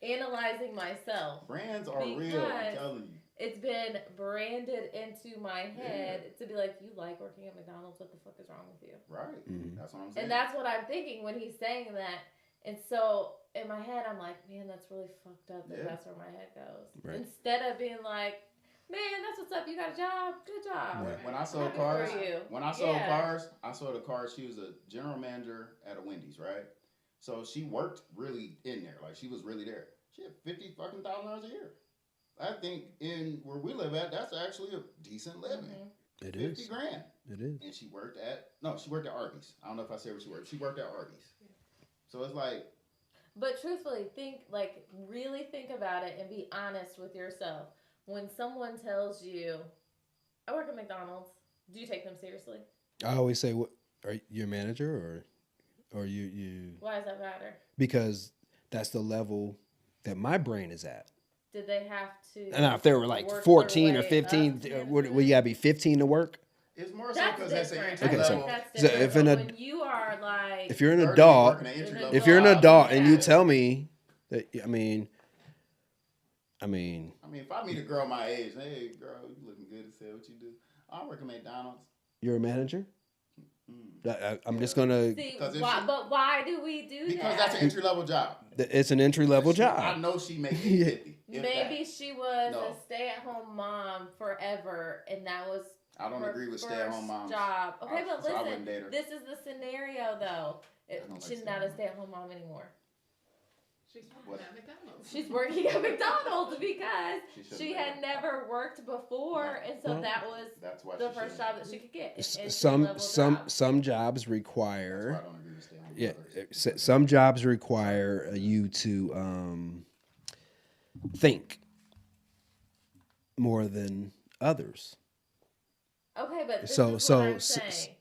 analyzing myself. Brands are real. I'm telling you. It's been branded into my head to be like, you like working at McDonald's? What the fuck is wrong with you? Right. Mhm. That's what I'm saying. And that's what I'm thinking when he's saying that. And so in my head, I'm like, man, that's really fucked up that Yeah. that's where my head goes. Right. Instead of being like, man, that's what's up. You got a job. Good job. Right. When I sold Happy cars, for you. when I sold Yeah. cars, I sold a car. She was a general manager at a Wendy's, right? So she worked really in there, like she was really there. She had $50,000 a year. I think in where we live at, that's actually a decent living. Mhm. It 50 is. grand. It is. And she worked at Arby's. I don't know if I said where she worked. She worked at Arby's. So it's like, But truthfully, really think about it and be honest with yourself. When someone tells you, I work at McDonald's, do you take them seriously? I always say, "What are you a manager or you?" Why does that matter? Because that's the level that my brain is at. Did they have to? And now if they were like work 14 their or way 15, up to would you gotta be 15 to work? it's more so That's because that's an different. entry Okay, I so- think level. that's so different. if an But ad- when you are like, If you're an 30 adult, working an entry level if you're an job, adult and you Yeah. tell me that, I mean, I mean, if I meet a girl my age, hey, girl, you looking good as hell. What you do? I work at McDonald's. you're a manager. Mm. I'm just gonna. see, 'Cause if why, she- but why do we do Because that? that's an entry level job. It's an entry level I job. know she makes Yeah. 850. if Maybe that. she was No. a stay-at-home mom forever, and that was I don't her agree with first stay-at-home moms. job. Okay, but So I wouldn't date listen, her. this is the scenario though. I don't like She's not a stay-at-home. stay-at-home mom anymore. She's What? working at McDonald's. She's working at McDonald's because She shouldn't she have. had never worked before, No. and so Well, that was That's why the she first shouldn't. job that she could get. an Some entry-level job. some jobs That's why I require. don't agree with stay-at-home Yeah, mothers. some jobs require you to think more than others. Okay, but this So- is so what I'm s- s- saying.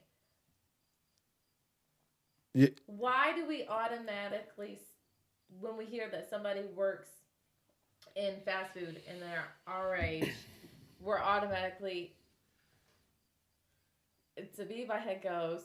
Yeah. Why do we automatically, when we hear that somebody works in fast food and they're our age, we're automatically, to me, my head goes,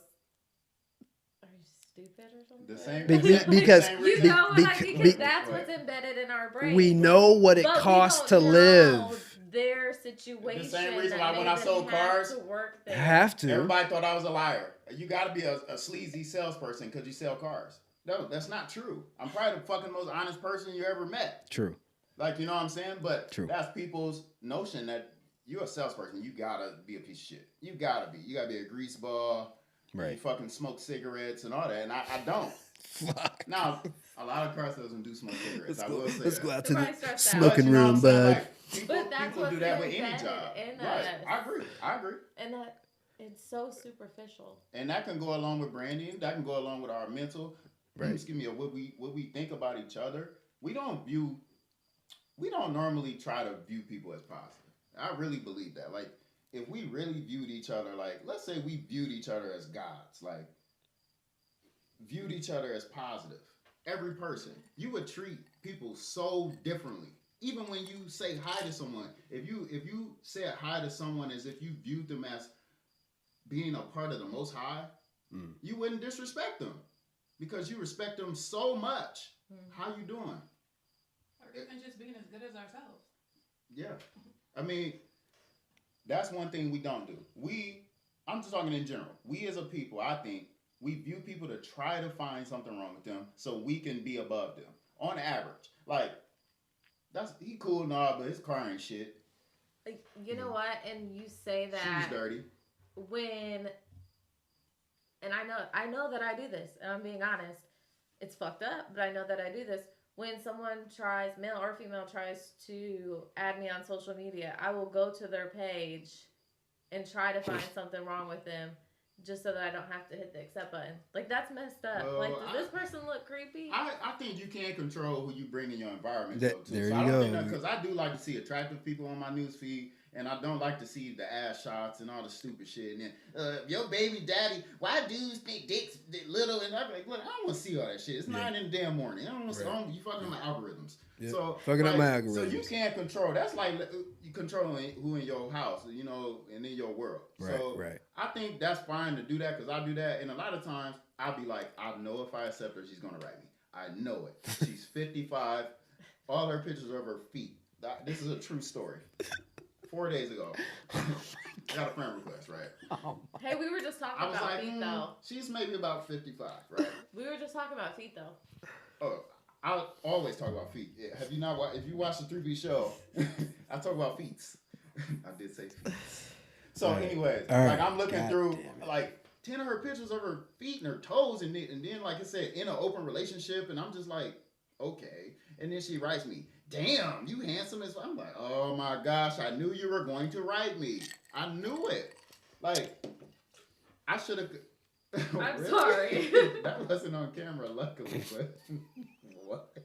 are you stupid or something? The same. Be- the same because- reason- You know what I mean? be- Because that's what's embedded in our brain. We know what it But we costs to don't know live. Their situation. The same reason that why when made I sold them have cars, to work there. Have to. Everybody thought I was a liar. You got to be a sleazy salesperson because you sell cars. No, that's not true. I'm probably the fucking most honest person you ever met. True. Like, you know what I'm saying? But True. that's people's notion that you're a salesperson. You gotta be a piece of shit. You gotta be. You gotta be a grease ball. You Right. fucking smoke cigarettes and all that. And I don't. Fuck. Now, a lot of car salesmen do smoke cigarettes. I will say Let's that. go out to Somebody the starts smoking But you know what room, I'm saying? bud. Like, But that's people what's do that with any embedded job. in Right. us. I agree. And that it's so superficial. And that can go along with branding. That can go along with our mental, Right. excuse me, or what we think about each other. We don't normally try to view people as positive. I really believe that. Like, if we really viewed each other, like, let's say we viewed each other as gods, like, viewed each other as positive. Every person, you would treat people so differently. Even when you say hi to someone, if you said hi to someone as if you viewed them as being a part of the Most High, you wouldn't disrespect them because you respect them so much. How you doing? Or even just being as good as ourselves. Yeah, I mean, that's one thing we don't do. I'm just talking in general. We as a people, I think, we view people to try to find something wrong with them so we can be above them. On average, like, he cool and all, but his car ain't shit. You know what? And you say that Shoes dirty. And I know that I do this, and I'm being honest. It's fucked up, but I know that I do this. When someone tries, male or female, tries to add me on social media, I will go to their page and try to find something wrong with them just so that I don't have to hit the accept button. Like, that's messed up. Well, like, does this person look creepy? I think you can't control who you bring in your environment. There So you I don't go. Because I do like to see attractive people on my news feed, and I don't like to see the ass shots and all the stupid shit. And then, your baby daddy, why dudes think dicks little? And I'm like, look, I don't want to see all that shit. It's 9 in the damn morning. I don't want to Right. you fucking my algorithms. Yeah. So Fucking up my algorithms. So you can't control. That's like you controlling who in your house, and in your world. Right, So right. I think that's fine to do that because I do that, and a lot of times I'll be like, I know if I accept her, she's gonna write me. I know it. She's 55. All her pictures are of her feet. This is a true story. 4 days ago, got a friend request, right? Hey, we were just talking I was about like, feet, though. she's maybe about 55, right? We were just talking about feet, though. Oh, I always talk about feet. Yeah, have you not? If you watch the 3B show, I talk about feet. I did say feet. So, All right. anyways, All right. like I'm looking God through damn it. like 10 of her pictures of her feet and her toes, and then like I said, in an open relationship, and I'm just like, okay. And then she writes me, "Damn, you handsome as." I'm like, oh my gosh, I knew you were going to write me. I knew it. Like, I should have. I'm Really? sorry. That wasn't on camera, luckily. But what?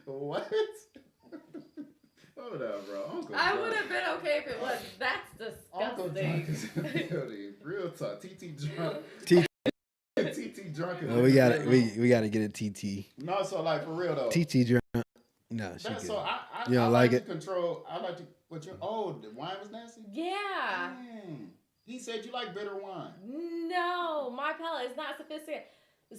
What? Hold up, bro. Uncle I John. would have been okay if it was. That's Uncle Drunk is disgusting. in the building. Real talk. TT Drunk. T- TT Drunk is Oh, in we the got it. building. We got to get a TT. No, so like for real though. TT drunk. No, she That's good. so I You don't I like to it? control. I like to. But you. Oh, the wine was nasty. Yeah. Dang. He said you like bitter wine. No, my palate is not sophisticated.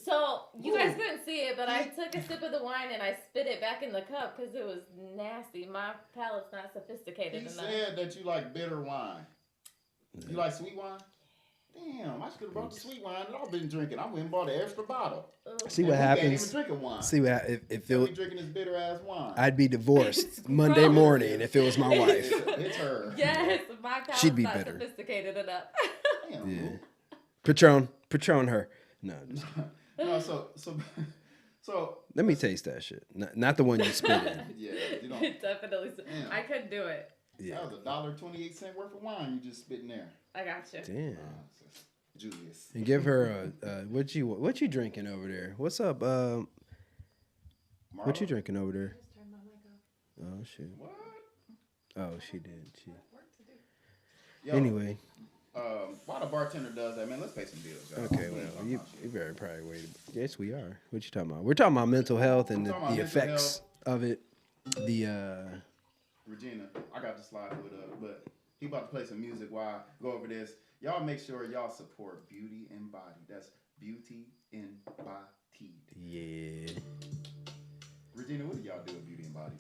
So you guys couldn't see it, but I took a sip of the wine and I spit it back in the cup because it was nasty. My palate's not sophisticated He enough. said that you like bitter wine. You like sweet wine? Damn, I should have brought the sweet wine that I've been drinking. I went and bought an extra bottle. Ugh. See And what we Can't even happens. drinking wine. See what if So it. we drinking this bitter ass wine. I'd be divorced It's Monday gross. morning if it was my wife. It's her. Yes, my palate's She'd be not better. sophisticated enough. Damn. Yeah. Patron her. No, just, No, so let me taste that shit. Not the one you spit in. yeah, you know, Definitely. Damn. I couldn't do it. Yeah. that was $1.28 worth of wine you just spit in there. I got you. Damn. Julius. And give her a what you drinking over there? What's up? What you Marlo? drinking over there? Just turn my mic off. Oh shit. What? Oh, she did. She. Work to do. Yo, Anyway, while the bartender does that, man, let's pay some bills. Y'all. okay. We ain't Well, talking you about shit. very probably waited. Yes, we are. What you talking about? We're talking about mental health and We're the talking about mental effects of it. The Regina, I got the slide with but he about to play some music while I go over this. Y'all make sure y'all support Beauty Embodied. That's Beauty Embodied. yeah. Regina, what do y'all do with Beauty Embodied?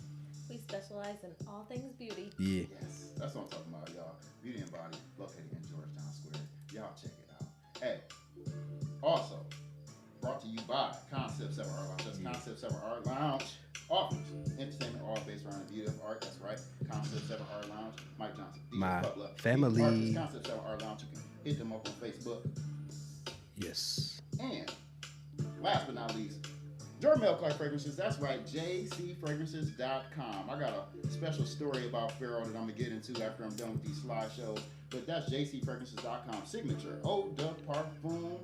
We specialize in all things beauty. Yeah. Yes, that's what I'm talking about, y'all. Beauty Embodied, located in Georgetown Square. Y'all check it out. Hey, also brought to you by Concept 7 Art Lounge. That's Concept 7 Art Lounge. Offers entertainment all based around the beauty of art. That's right. Concept 7 Art Lounge. Mike Johnson. DJ My Butler. family. Artists, Concept 7 Art Lounge. You can hit them up on Facebook. Yes. And last but not least, Jormel Clark Fragrances, that's right, jcfragrances.com. I got a special story about Pharaoh that I'm going to get into after I'm done with these slideshows. But that's jcfragrances.com. Signature, Eau de Parfum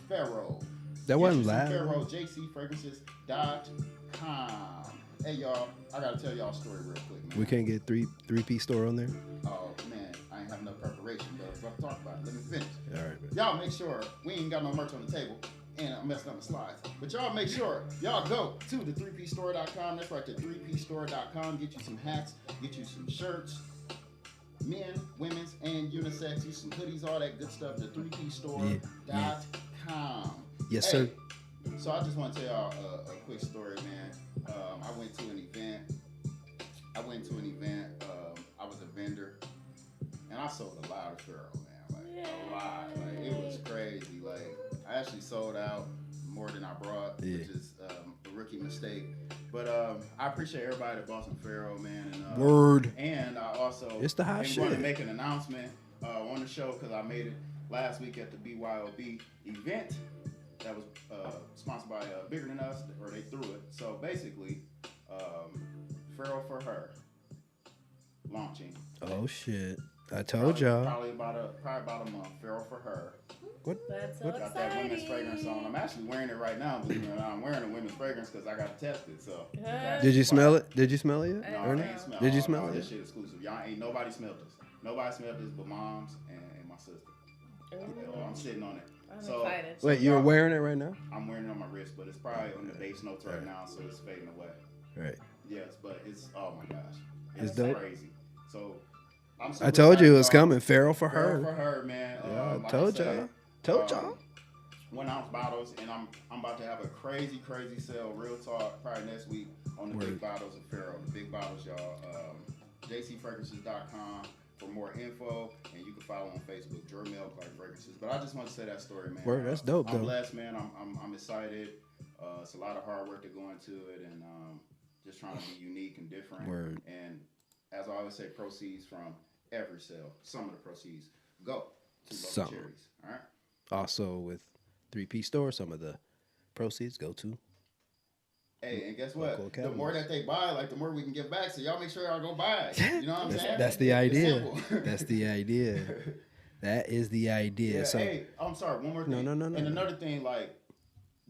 Pharaoh. That Get wasn't you some loud. Pharaoh, jcfragrances.com. Hey, y'all, I got to tell y'all a story real quick, man. We can't get three-piece store on there. Oh, man, I ain't have enough preparation, but I'm about to talk about it. Let me finish. All right, man. Y'all make sure we ain't got no merch on the table. And I'm messing up the slides. But y'all make sure y'all go to the 3pstore.com. That's right, the 3pstore.com. Get you some hats, get you some shirts, men, women's, and unisex. You some hoodies, all that good stuff. The 3pstore.com. Yes, Hey, sir. So I just want to tell y'all a quick story, man. I went to an event. I was a vendor, and I sold a lot of Pharaoh, man. Like a lot. Like it was crazy. Like I actually sold out more than I brought, which is a rookie mistake. But I appreciate everybody that bought some Pharaoh, man. And, Word. And I also It's the hot am going to shit. make an announcement on the show because I made it last week at the BYOB event that was sponsored by Bigger Than Us, or they threw it. So basically, Pharaoh for Her launching. Oh shit! I told y'all. Probably about a month. Pharaoh for Her. That's so Got that women's exciting. fragrance on. I'm actually wearing it right now. Believe it or not, I'm wearing a women's fragrance because I got to test it. So. Did you smell it? Did you smell it yet? No, I I Ernie? ain't smell. Did you all- smell all it This yet? shit exclusive. Y'all ain't nobody smelled this. Nobody smelled this but moms and my sister. I'm sitting on it. I'm So- excited. so Wait, you're y'all- wearing it right now? I'm wearing it on my wrist, but it's probably on the base notes right now, so it's fading away. Right. Yes, but it's oh my gosh, It's dope. crazy. So I'm. I super told you it was excited, y'all. coming. Pharaoh for Pharaoh her. for her, man. Yeah, Like told I said, y'all. Told y'all. 1 ounce bottles, and I'm about to have a crazy sale. Real talk, probably next week on the big Word. bottles of Pharaoh. The big bottles, y'all. jcfragrances.com for more info, and you can follow on Facebook, Jormel Clark Fragrances. But I just want to say that story, man. Word, that's dope, I'm though. blessed, man. I'm excited. It's a lot of hard work to go into it, and just trying to be unique and different. Word. And as I always say, proceeds from every sale. Some of the proceeds go to local Some. charities. All right. Also with 3P store, some of the proceeds go to. Hey, and guess what? Local The more academies. that they buy, like the more we can give back. So y'all make sure y'all go buy it. You know what I'm saying? That's the It's idea. simple. That's the idea. That is the idea. Yeah, So hey, I'm sorry. One more thing. No. And another thing, like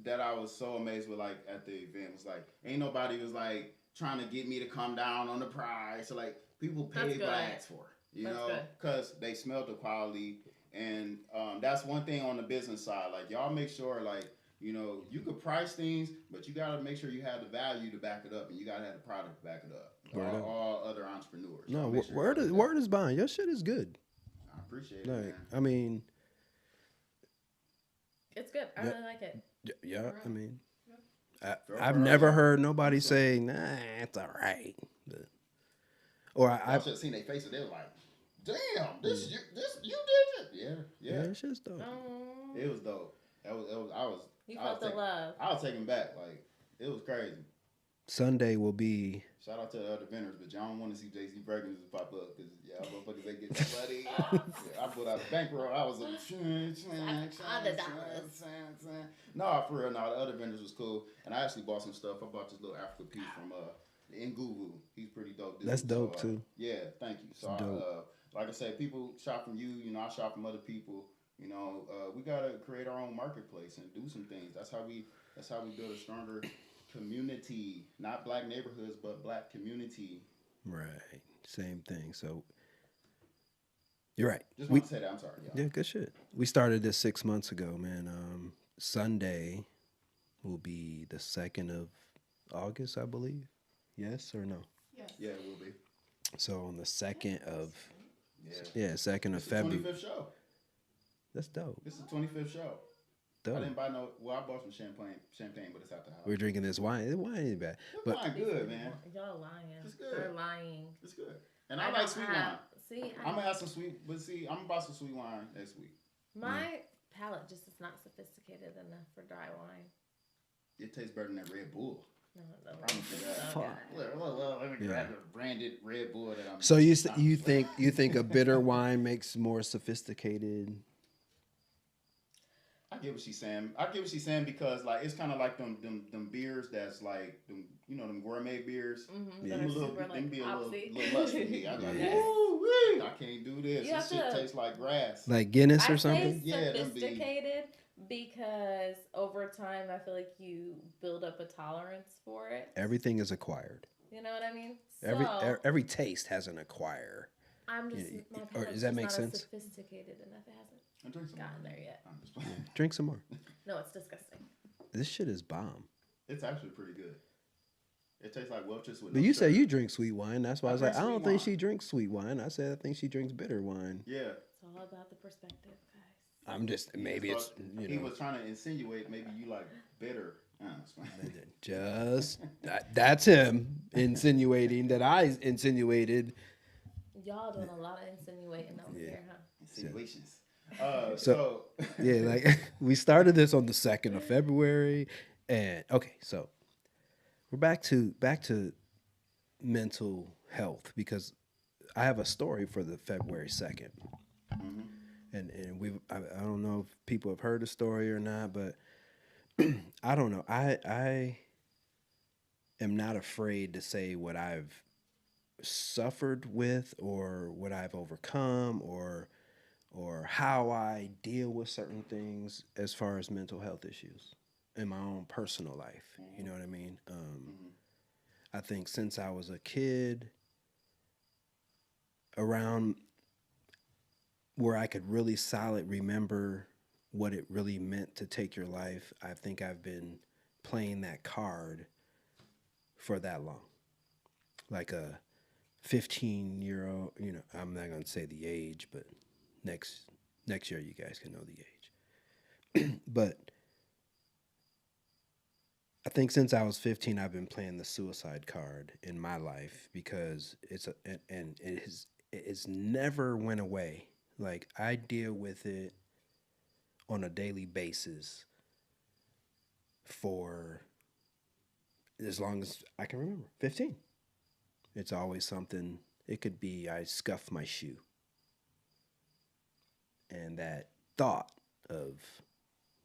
that, I was so amazed with, like at the event, was like, ain't nobody was like trying to get me to come down on the price. So like people pay That's good. blacks for it, you That's know, good. because they smelled the quality. And that's one thing on the business side. Like y'all make sure, like, you know, you could price things, but you gotta make sure you have the value to back it up, and you gotta have the product to back it up. Word up. All other entrepreneurs. no, Y'all make sure word y'all is do that. word is buying. Your shit is good. I appreciate it, Like man. I mean, It's good. I Yeah. really like it. yeah. I mean, Fair I've for never her. heard nobody say, "Nah, it's all right." Or I I should have seen their faces. They were like, "Damn, this you did it." Yeah. yeah, it's just dope. Oh, It was dope. I was the love. I was taken back. Like it was crazy. Sunday will be Shout out to the other vendors, but y'all don't want to see JC Fragrances pop up because motherfuckers they get some money. Yeah, I put out a bankroll. I was like, $100. No, for real. No, the other vendors was cool, and I actually bought some stuff. I bought this little Africa piece from Nguvu. He's pretty dope. Dude. That's dope, So, too. Yeah, thank you. So, It's dope. like I said, people shop from you. You know, I shop from other people. You know, we gotta create our own marketplace and do some things. That's how we build a stronger community, not black neighborhoods, but black community. right. Same thing. So you're right. Just We, want to say that. I'm sorry, y'all. yeah, good shit. We started this 6 months ago, man. Sunday will be the 2nd of August, I believe. Yes or no? Yes. Yeah, it will be. So on the 2nd of Yeah. 2nd of It's the February. 25th show. That's dope. This is the 25th show. I Dope. didn't buy no. Well, I bought some champagne, but it's at the house. We're drinking this wine. The wine ain't bad. It's But wine good, man. Y'all lying. It's good. They're lying. It's good. And I like don't sweet have- wine. See, I'm gonna have some sweet, but see, I'm gonna buy some sweet wine next week. my palate just is not sophisticated enough for dry wine. It tastes better than that Red Bull. No, it doesn't. Promise you that. Okay. Let me grab the branded Red Bull that I'm. so you think a bitter wine makes more sophisticated? I get what she's saying. I get what she's saying because like it's kind of like them beers that's like them, you know, them gourmet beers. Mm-hmm. Yeah. That Them are a little, super them like be a opsy. little much for me. I'm like, Yeah. woo wee, I can't do this. You This have shit to- tastes like grass. Like Guinness I or say something. Yeah, them be- sophisticated because over time I feel like you build up a tolerance for it. Everything is acquired. You know what I mean? Every taste has an acquirer. I'm just Yeah, my or palate's does that just make not sense? as sophisticated enough. It hasn't I drink some gotten more. there yet. I'm just playing. Drink some more. No, it's disgusting. This shit is bomb. It's actually pretty good. It tastes like Welch's with. But no you say sugar. you drink sweet wine. That's why I was drink like, I don't sweet think wine. she drinks sweet wine. I said I think she drinks bitter wine. Yeah. It's all about the perspective, guys. I'm just maybe it's He was trying to insinuate maybe you like bitter. It's fine. just that's him insinuating that I insinuated. Y'all doing a lot of insinuating over Yeah. here, huh? Insinuations. So- Yeah, like we started this on the 2nd of February, and okay, so we're back to mental health because I have a story for the February 2nd. And I don't know if people have heard the story or not, but I don't know. I am not afraid to say what I've suffered with or what I've overcome or how I deal with certain things as far as mental health issues in my own personal life. You know what I mean? I think since I was a kid, around where I could really solid remember what it really meant to take your life, I think I've been playing that card for that long. Like a 15-year-old, you know, I'm not going to say the age, but next year you guys can know the age. But I think since I was 15, I've been playing the suicide card in my life because it's never went away. Like I deal with it on a daily basis for as long as I can remember. 15. It's always something. It could be I scuffed my shoe. And that thought of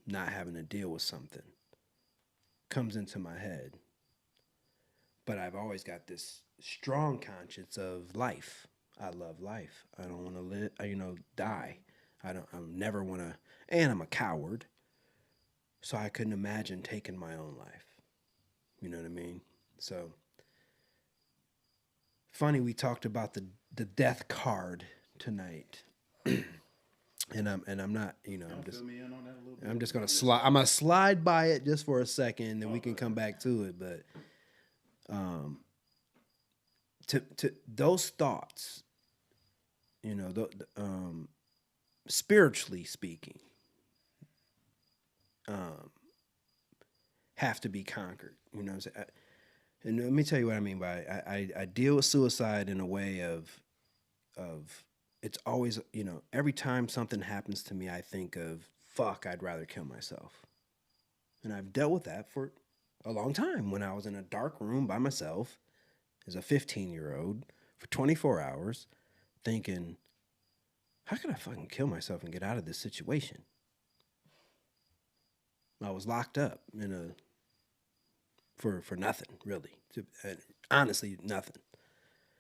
not having to deal with something comes into my head. But I've always got this strong conscience of life. I love life. I don't want to live, die. I never want to, and I'm a coward. So I couldn't imagine taking my own life. You know what I mean? So funny we talked about the death card tonight. And I'm not, Fill me in on that a little bit. I'm just gonna slide. I'm gonna slide by it just for a second, and we can come back to it. But to those thoughts, spiritually speaking, have to be conquered. You know what I'm saying? And let me tell you what I mean by it. I deal with suicide in a way of it's always, every time something happens to me, I think of, fuck, I'd rather kill myself. And I've dealt with that for a long time when I was in a dark room by myself as a 15-year-old for 24 hours thinking, how could I fucking kill myself and get out of this situation? I was locked up for nothing, really. Honestly, nothing.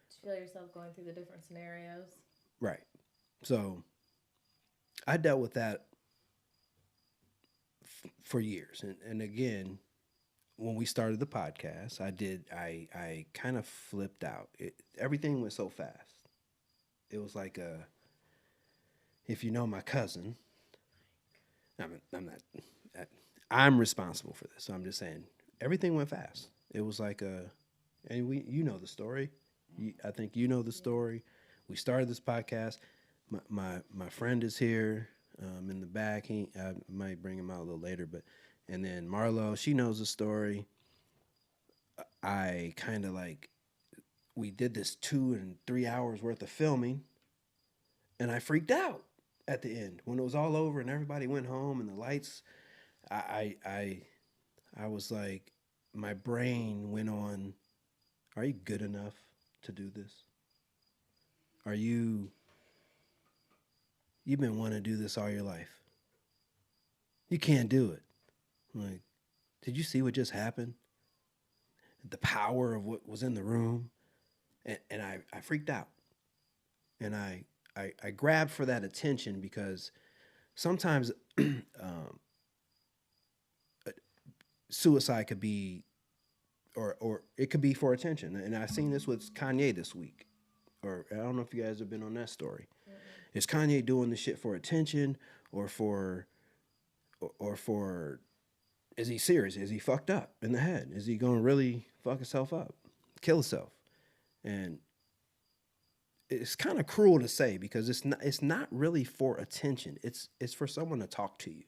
Did you feel yourself going through the different scenarios? Right. So I dealt with that for years. And again, when we started the podcast, I kind of flipped out. Everything went so fast. It was like if you know my cousin, I'm responsible for this. So I'm just saying everything went fast. It was like and you know the story. I think you know the story. We started this podcast. My friend is here in the back. I might bring him out a little later, and then Marlo, she knows the story. I kind of we did this 2 and 3 hours worth of filming, and I freaked out at the end when it was all over and everybody went home and the lights. I was like, my brain went on, are you good enough to do this? You've been wanting to do this all your life. You can't do it. Like, did you see what just happened? The power of what was in the room. And I freaked out. And I grabbed for that attention because sometimes suicide could be, or it could be for attention. And I've seen this with Kanye this week. Or I don't know if you guys have been on that story. Is Kanye doing the shit for attention or for is he serious? Is he fucked up in the head? Is he going to really fuck himself up, kill himself? And it's kind of cruel to say because it's not really for attention. It's for someone to talk to you.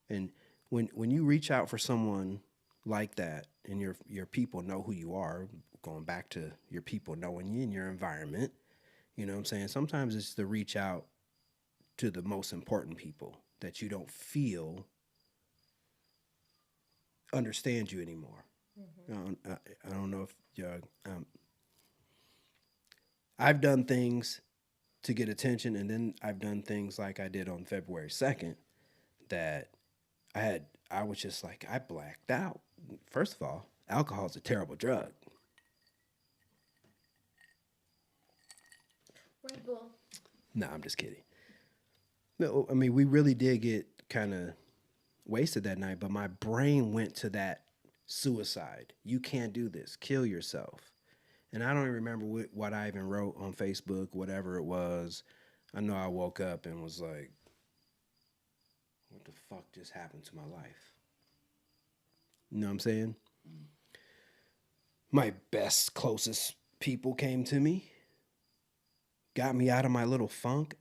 And when you reach out for someone like that and your people know who you are, going back to your people knowing you in your environment, you know what I'm saying? Sometimes it's to reach out to the most important people that you don't feel understand you anymore. I don't know if I've done things to get attention, and then I've done things like I did on February 2nd that I was just like, I blacked out. First of all, alcohol is a terrible drug. Red Bull. No, I'm just kidding. No, I mean, we really did get kind of wasted that night, but my brain went to that suicide. You can't do this. Kill yourself. And I don't even remember what I even wrote on Facebook, whatever it was. I know I woke up and was like, what the fuck just happened to my life? You know what I'm saying? My best, closest people came to me, got me out of my little funk.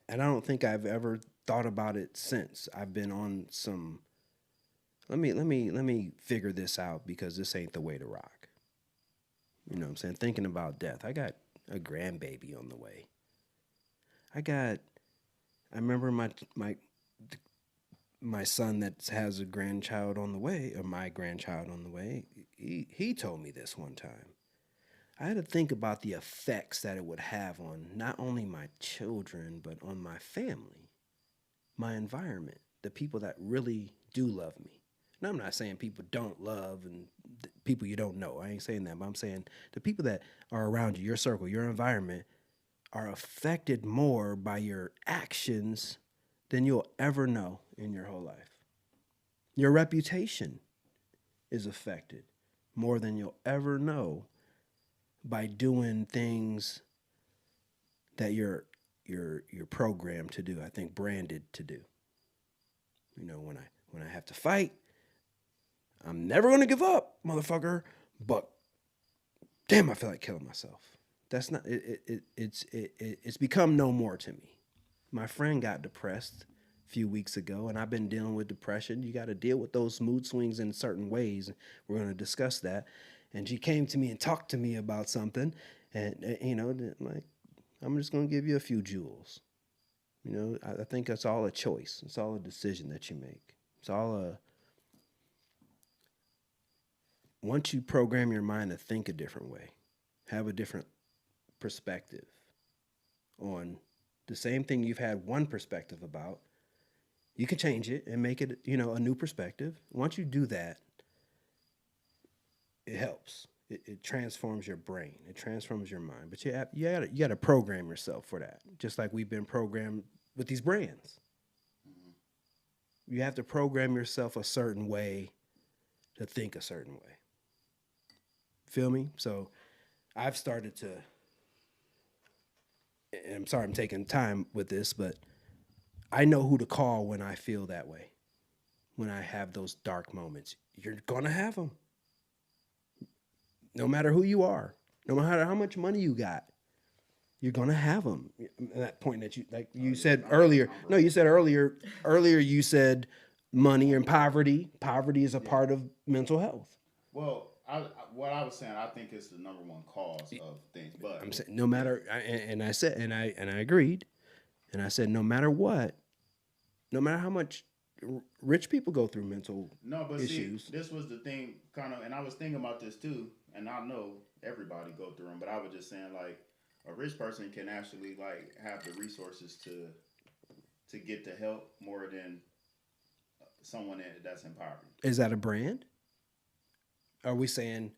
And I don't think I've ever thought about it since. I've been on some, let me figure this out because this ain't the way to rock. You know what I'm saying? Thinking about death. I got a grandbaby on the way. I remember my son that has a grandchild on the way, or my grandchild on the way, he told me this one time. I had to think about the effects that it would have on not only my children, but on my family, my environment, the people that really do love me. Now, I'm not saying people don't love and people you don't know. I ain't saying that, but I'm saying the people that are around you, your circle, your environment, are affected more by your actions than you'll ever know in your whole life. Your reputation is affected more than you'll ever know by doing things that you're programmed to do. I think branded to do. You know, when I have to fight, I'm never gonna give up, motherfucker. But damn, I feel like killing myself. That's not it. It's become no more to me. My friend got depressed a few weeks ago, and I've been dealing with depression. You got to deal with those mood swings in certain ways. We're going to discuss that. And she came to me and talked to me about something, and you know, like, I'm just going to give you a few jewels. You know, I think it's all a choice. It's all a decision that you make. It's all once you program your mind to think a different way, have a different perspective on the same thing you've had one perspective about, you can change it and make it, you know, a new perspective. Once you do that, it helps. It transforms your brain. It transforms your mind. But you got to program yourself for that. Just like we've been programmed with these brands. You have to program yourself a certain way to think a certain way. Feel me? So I've started to, and I'm sorry I'm taking time with this, but I know who to call when I feel that way. When I have those dark moments. You're going to have them. No matter who you are, no matter how much money you got, you're going to have them. That point that you said earlier. No, you said earlier you said money and poverty. Poverty is a part of mental health. Well, what I was saying, I think it's the number one cause of things. But I'm saying no matter, and I said, and I agreed, and I said no matter what, no matter how much rich people go through mental issues. See, this was the thing, kind of, and I was thinking about this too, and I know everybody go through them, but I was just saying, like, a rich person can actually, like, have the resources to to get the help more than someone that's in poverty. Is that a brand? Are we saying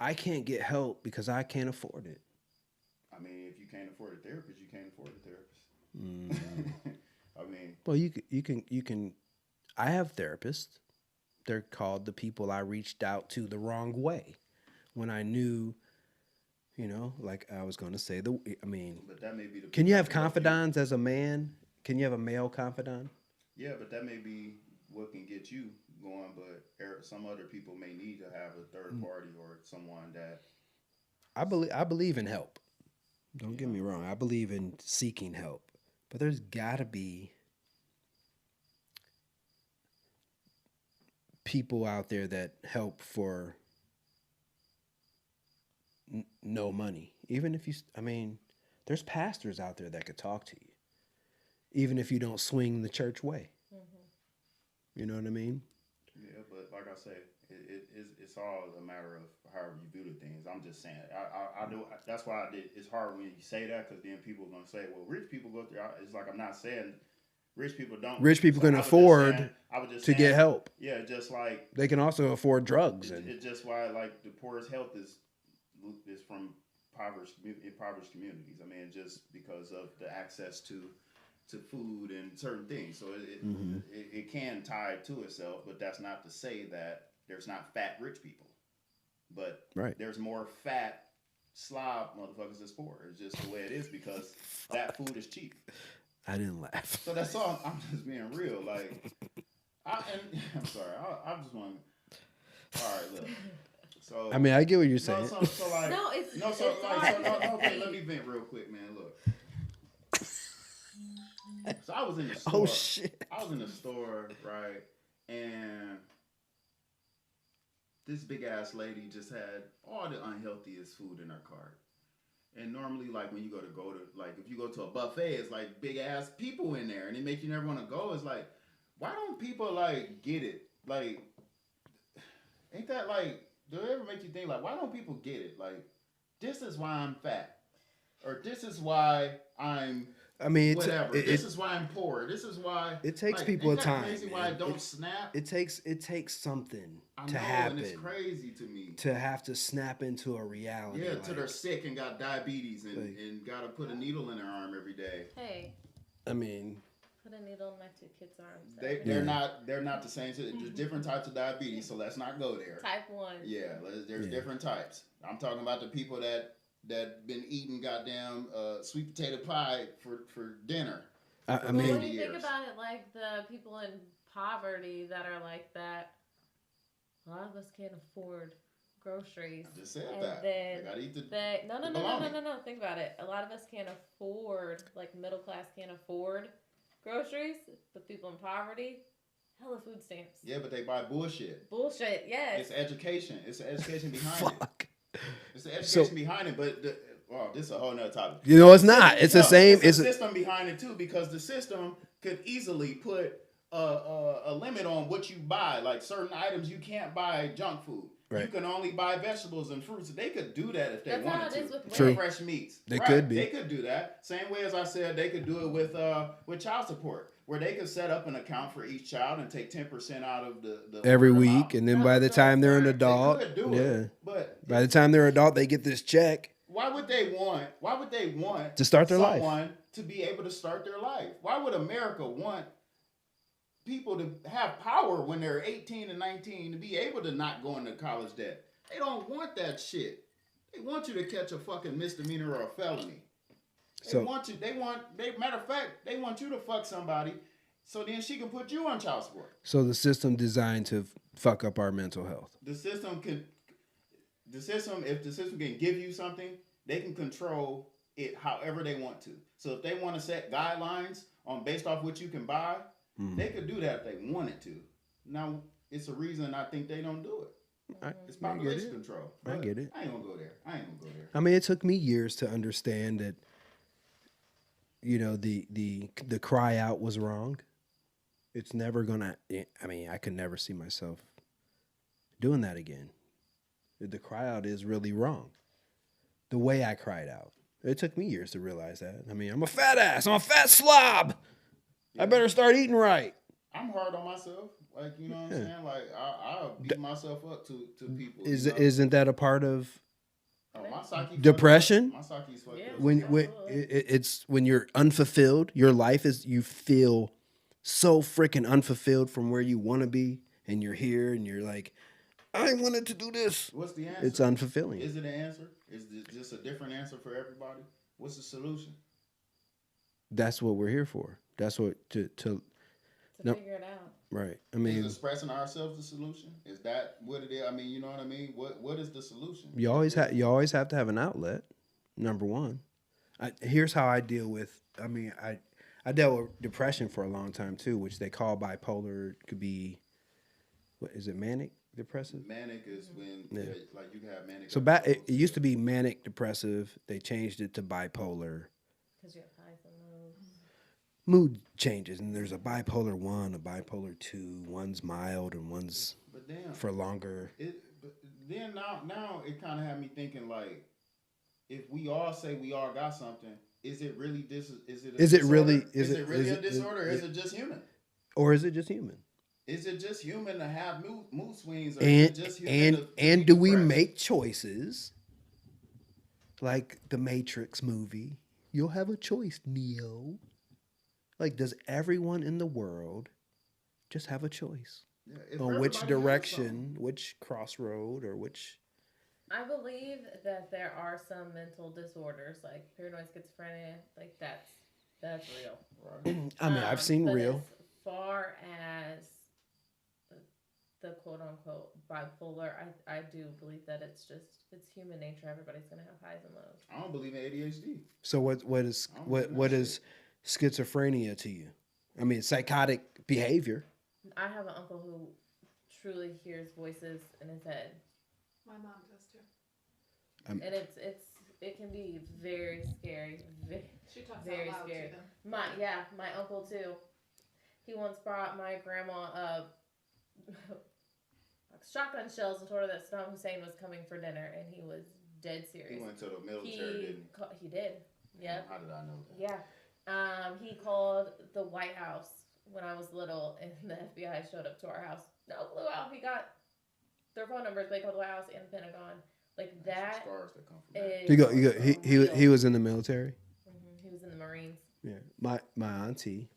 I can't get help because I can't afford it? I mean, if you can't afford a therapist, you can't afford a therapist. I mean, Well, you can. I have therapists. They're called the people I reached out to the wrong way when I knew, like I was going to say I mean, but that may be the. can you have that may be- confidants as a man? Can you have a male confidant? Yeah, but that may be what can get you going. But some other people may need to have a third party or someone that. I believe in help. Don't get me wrong. I believe in seeking help, but there's got to be people out there that help for no money. Even if there's pastors out there that could talk to you, even if you don't swing the church way. You know what I mean? Yeah, but like I say, it's all a matter of however you view the things. I'm just saying, I do. That's why I did. It's hard when you say that because then people are gonna say, "Well, rich people go through." It's like I'm not saying rich people don't. Rich people can I was just afford saying- I was just to saying, get help. Yeah, just like They can also afford drugs. it's just why like the poorest health is from impoverished communities. I mean, just because of the access to food and certain things. So it can tie to itself, but that's not to say that there's not fat rich people. But there's more fat slob motherfuckers that's poor. It's just the way it is because that food is cheap. I didn't laugh. So that's all. I'm just being real. Like, I'm sorry. I just want. All right, look. So I mean, I get what you're no, saying. so like No, it's no, so it's like hard. so, no, okay. Let me vent real quick, man. Look. So I was in the store. Oh shit! I was in the store, right, and this big ass lady just had all the unhealthiest food in her cart. And normally, like when you go to like if you go to a buffet, it's like big ass people in there, and it makes you never want to go. It's like, why don't people like get it? Like, ain't that like? Do it ever make you think like, why don't people get it? Like, this is why I'm fat, or this is why I'm. I mean, Whatever. This is why I'm poor. This is why it takes like, people a ain't that time. Crazy why it don't snap. It takes something I to know, happen and it's crazy to me. to have to snap into a reality. Yeah, like, till they're sick and got diabetes and, like- and got to put a needle in their arm every day. Hey, I mean, put a needle in my 2 kids' arms. They're not the same. There's different types of diabetes, so let's not go there. Type 1. Yeah, there's Yeah. different types. I'm talking about the people that been eating goddamn sweet potato pie for dinner. I Well, mean, when you think years. about it, like the people in poverty that are like that, a lot of us can't afford groceries. I just said And that. then They gotta eat the No. Think about it. A lot of us can't afford, like middle class can't afford groceries, but people in poverty, hella food stamps. Yeah, but they buy bullshit. Bullshit. Yes. It's education. It's the education behind it. fuck. It's the education behind it, but this is a whole nother topic. You know, it's not. It's the same. It's a system behind it too, because the system could easily put a limit on what you buy. Like certain items, you can't buy junk food. Right. You can only buy vegetables and fruits. They could do that if they That's how wanted it is to. with True. rent. Fresh meats. They could be. They could do that. Same way as I said, they could do it with child support, where they could set up an account for each child and take 10% out of the Every order week, amount. and then by the time they're an They adult, could do yeah. it, but By the time they're an adult, they get this check. why would they want To start their life. someone to be able to start their life? Why would America want people to have power when they're 18 and 19 to be able to not go into college debt? They don't want that shit. They want you to catch a fucking misdemeanor or a felony. They want matter of fact, they want you to fuck somebody so then she can put you on child support. So the system designed to fuck up our mental health. If the system can give you something, they can control it however they want to. So if they want to set guidelines on based off what you can buy, they could do that if they wanted to. Now, it's a reason I think they don't do it. It's population control. I get it. I ain't gonna go there. I mean, it took me years to understand that, you know, the cry out was wrong. It's never gonna. I mean, I could never see myself doing that again. The cry out is really wrong. The way I cried out. It took me years to realize that. I mean, I'm a fat ass. I'm a fat slob. I better start eating right. I'm hard on myself. Like, you know what I'm Yeah. saying? Like, I'll beat myself up to people. Isn't that a part of Oh, my psyche depression? My psyche's fucked Yeah. up. When Absolutely. it's when you're unfulfilled, your life is, you feel so freaking unfulfilled from where you want to be, and you're here and you're like, I wanted to do this. What's the answer? It's unfulfilling. Is it an answer? Is it just a different answer for everybody? What's the solution? That's what we're here for. That's what to No. Figure it out. right. I Is mean, expressing ourselves the solution? Is that what it is? I mean, you know what I mean? What is the solution? you always have to have an outlet. Number one. Here's how I deal with. I mean, I dealt with depression for a long time too, which they call bipolar. It could be, what is it, manic depressive? Manic is when Yeah. like you can have manic. So back, it used to be manic depressive. They changed it to bipolar. Because you have highs and lows. Mood changes, and there's a bipolar 1, a bipolar 2. One's mild and one's But then for longer. now it kind of had me thinking like, if we all say we all got something, is it really this? Is it really a disorder? Or is it just human? Or is it just human? Is it just human to have mood swings? Or is it just human to And be do we depressed? make choices like the Matrix movie? You'll have a choice, Neo. Like, does everyone in the world just have a choice Yeah, if on which everybody has direction, which crossroad, or which? I believe that there are some mental disorders like paranoid schizophrenia, like that's real. something, I mean, I've seen But real. As far as the quote unquote bipolar, I do believe that it's human nature. Everybody's gonna have highs and lows. I don't believe in ADHD. So what is I don't believe what that is schizophrenia to you? I mean, psychotic behavior. I have an uncle who truly hears voices in his head, My mom does too. and it can be very scary. She talks Very out loud scary. to them. My uncle too. He once brought my grandma shotgun shells and told her that Saddam Hussein was coming for dinner, and he was dead serious. He went to the military, didn't he? He did. Yep. How did I know that? Yeah. He called the White House when I was little, and the FBI showed up to our house. No clue how he got their phone numbers. They called the White House and the Pentagon. Like that. Scars that come from that. Is You go. He real. was in the military. He was in the Marines. Yeah, my auntie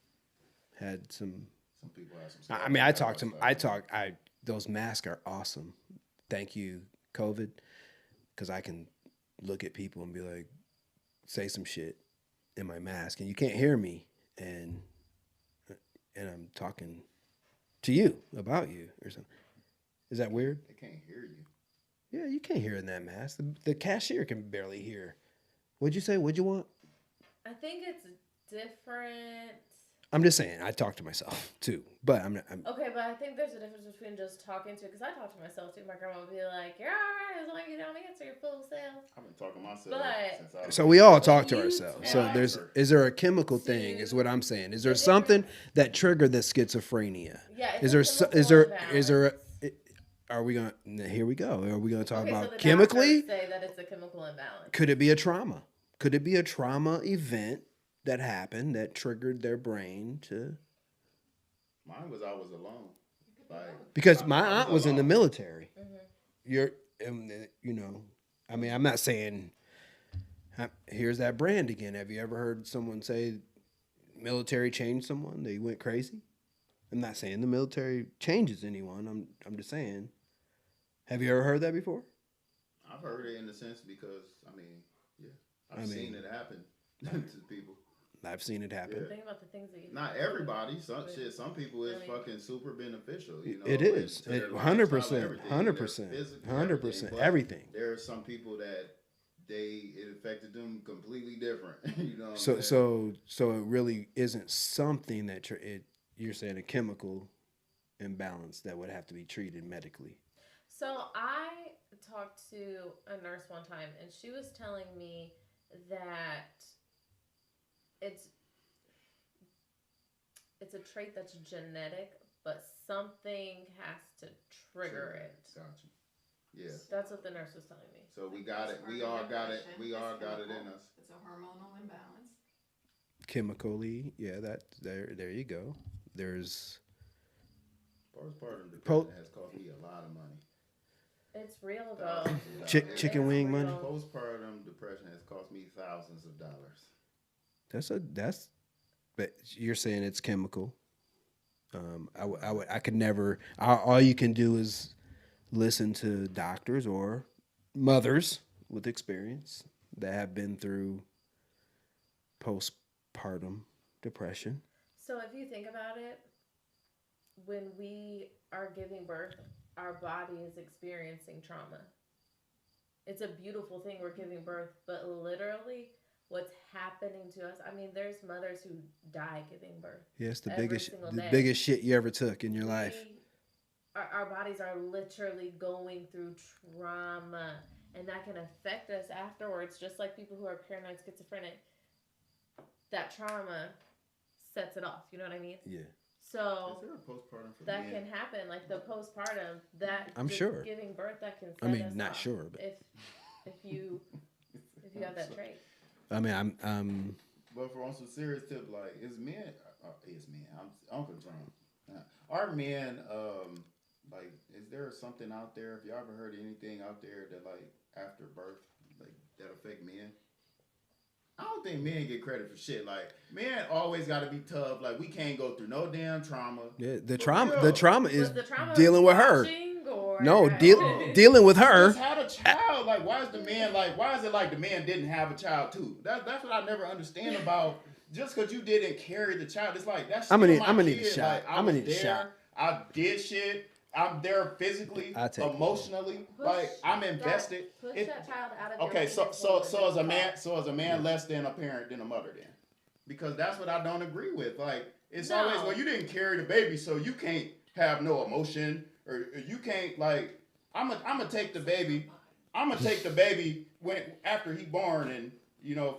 had some. Some people have some. I mean, I talked to him. Those masks are awesome. Thank you, COVID, because I can look at people and be like, say some shit in my mask, and you can't hear me, and I'm talking to you about you or something. Is that weird? They can't hear you. Yeah, you can't hear in that mask. The cashier can barely hear. What'd you say? What'd you want? I think it's different. I'm just saying. I talk to myself too, but I'm not. Okay, but I think there's a difference between just talking to, because I talk to myself too. My grandma would be like, "You're all right as long as you don't answer your full self." I've been talking to myself But- since I was. So we all When talk to you ourselves. talk- So is there a chemical thing? Is what I'm saying. Is there The something difference- that triggered the schizophrenia? Yeah. Is there are we going to, here we go. Are we going to talk Okay, so about the chemically? doctors say that it's a chemical imbalance. Could it be a trauma? Could it be a trauma event that happened that triggered their brain to? Mine was I was alone. Like Because I- my I aunt was in the alone. military. Mhm. You're, you know, I mean, I'm not saying. Here's that brand again. Have you ever heard someone say, "Military changed someone"? They went crazy. I'm not saying the military changes anyone. I'm just saying. Have you ever heard that before? I've heard it in the sense because I mean, yeah, I've I mean- seen it happen to people. I've seen it happen. Yeah. Think about the things that you. Not everybody. Some But- shit. Some people is I mean- fucking super beneficial. You know, It is. to their lifestyle, 100%. everything, 100%. their physical, 100%. but Everything. There are some people that it affected them completely different. You know. What So I'm saying? so it really isn't something that you're saying a chemical imbalance that would have to be treated medically. So I talked to a nurse one time, and she was telling me that it's a trait that's genetic, but something has to trigger it. Gotcha. Yeah. That's what the nurse was telling me. So we got it. We all got it. We all got it in us. It's a hormonal imbalance. chemically. Yeah, that there you go. There's Postpartum Po- depression has cost me a lot of money. It's real though. chicken It's wing real. money. Postpartum depression has cost me thousands of dollars. That's but you're saying it's chemical. I could never. All you can do is listen to doctors or mothers with experience that have been through postpartum depression. So if you think about it, when we are giving birth, our body is experiencing trauma. It's a beautiful thing we're giving birth, but literally what's happening to us. I mean, there's mothers who die giving birth. Yeah, it's the Every biggest single the day. biggest shit you ever took in your life. Our bodies are literally going through trauma, and that can affect us afterwards, just like people who are paranoid schizophrenic. That trauma sets it off. You know what I mean? Yeah. So Is there a postpartum for that men? can happen, like the postpartum. That I'm just sure. giving birth that can. I Set mean, us not off sure, but if you have that trait. I mean, I'm But for on some serious tip, like is men, I'm Uncle John. Are men like? Is there something out there? If you ever heard anything out there that like after birth, like that affect men? I don't think men get credit for shit. Like men always got to be tough. Like we can't go through no damn trauma. yeah, For the real. trauma is Was the trauma dealing with her. watching, or- No, dealing with her. Just had a child. Like, why is the man like? Why is it like the man didn't have a child too? That's what I never understand about. Just because you didn't carry the child, it's like that's. I'm gonna still my need a kid. shot. Like, I'm gonna was need a there, shot. I did shit. I'm there physically, I take it. emotionally. Like I'm invested. Push It- that child out of your Okay, so penis so hole so as a and man, less than a parent than a mother then, because that's what I don't agree with. Like it's No. always well you didn't carry the baby, so you can't have no emotion or you can't like I'm gonna take the baby. I'm gonna take the baby when after he born and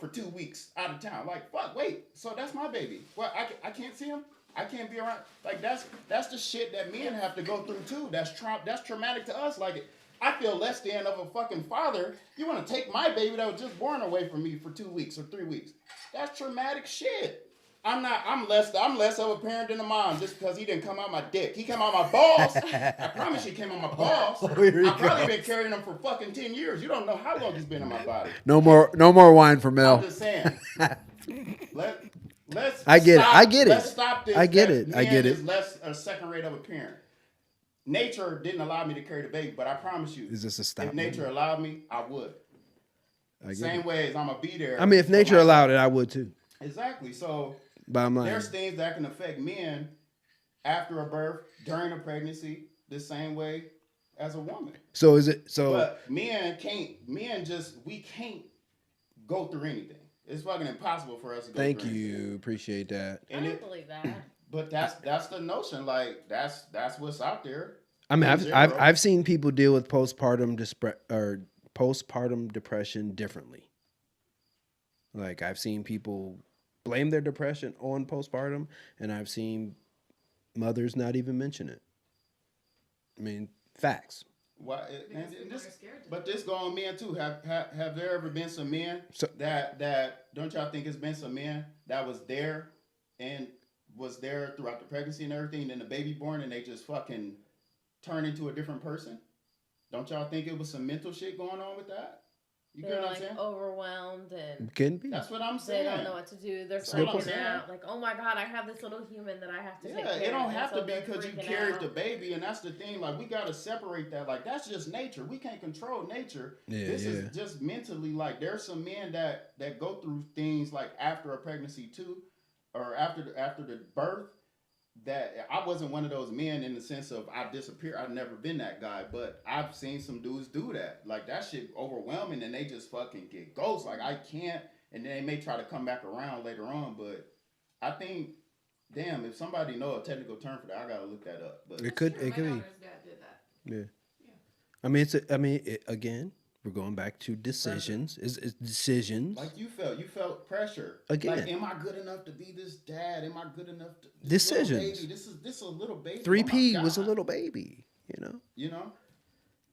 for 2 weeks out of town. Like fuck, wait, so that's my baby. What I can't see him. I can't be around. Like that's the shit that men have to go through too. That's traumatic to us. Like I feel less than of a fucking father. You want to take my baby that was just born away from me for 2 weeks or 3 weeks? That's traumatic shit. I'm less of a parent than a mom just because he didn't come out my dick. He came out my balls. I promise he came out my balls. Here he I've probably goes. been carrying him for fucking 10 years. You don't know how long he's been in my body. No more wine for I'm Mel. just saying. Let's I get it. stop- I get it. Let's stop this. I get that it. I man get it. Is less a second rate of a parent. Nature didn't allow me to carry the baby, but I promise you, Is this a stop? if nature allowed me, I would. I get Same it. way as I'm gonna be there. I mean, if for nature my- allowed it, I would too. Exactly. So Bottom line. there's things that can affect men after a birth, during a pregnancy, the same way as a woman. So is it so? But men can't go through anything. It's fucking impossible for us to go Thank through anything. you. Appreciate that. I And don't it, believe that. but that's the notion. Like that's what's out there. I mean, Zero. I've seen people deal with postpartum depression differently. Like I've seen people blame their depression on postpartum, and I've seen mothers not even mention it. I mean, facts. Why? Because people are scared to. But this go on men too. Have there ever been some men So- that don't y'all think it's been some men that was there throughout the pregnancy and everything, then the baby born and they just fucking turn into a different person? Don't y'all think it was some mental shit going on with that? You get They're what I'm like saying? overwhelmed and Can be. That's what I'm they saying. don't know what to do. They're That's what I'm freaking saying. out. Like, oh my god, I have this little human that I have to take Yeah, care of. it don't and have so to be they're because you freaking carried out. the baby, and that's the thing. Like we gotta separate that. Like that's just nature. We can't control nature. Yeah, This yeah. is just mentally. Like there's some men that go through things like after a pregnancy too, or after the birth. That I wasn't one of those men in the sense of I disappear. I've never been that guy, but I've seen some dudes do that. Like that shit overwhelming, and they just fucking get ghosts. Like I can't, and then they may try to come back around later on, but I think. Damn, if somebody know a technical term for that, I gotta look that up. But It could. Sure, It could my be. daughter's dad did that. Yeah. Yeah. I mean, again, we're going back to decisions. It's decisions. like you felt pressure. Again. Like, am I good enough to be this dad? Am I good enough to Decisions. Little baby, this is a little baby. 3P Oh my was a God. little baby. You know, You know.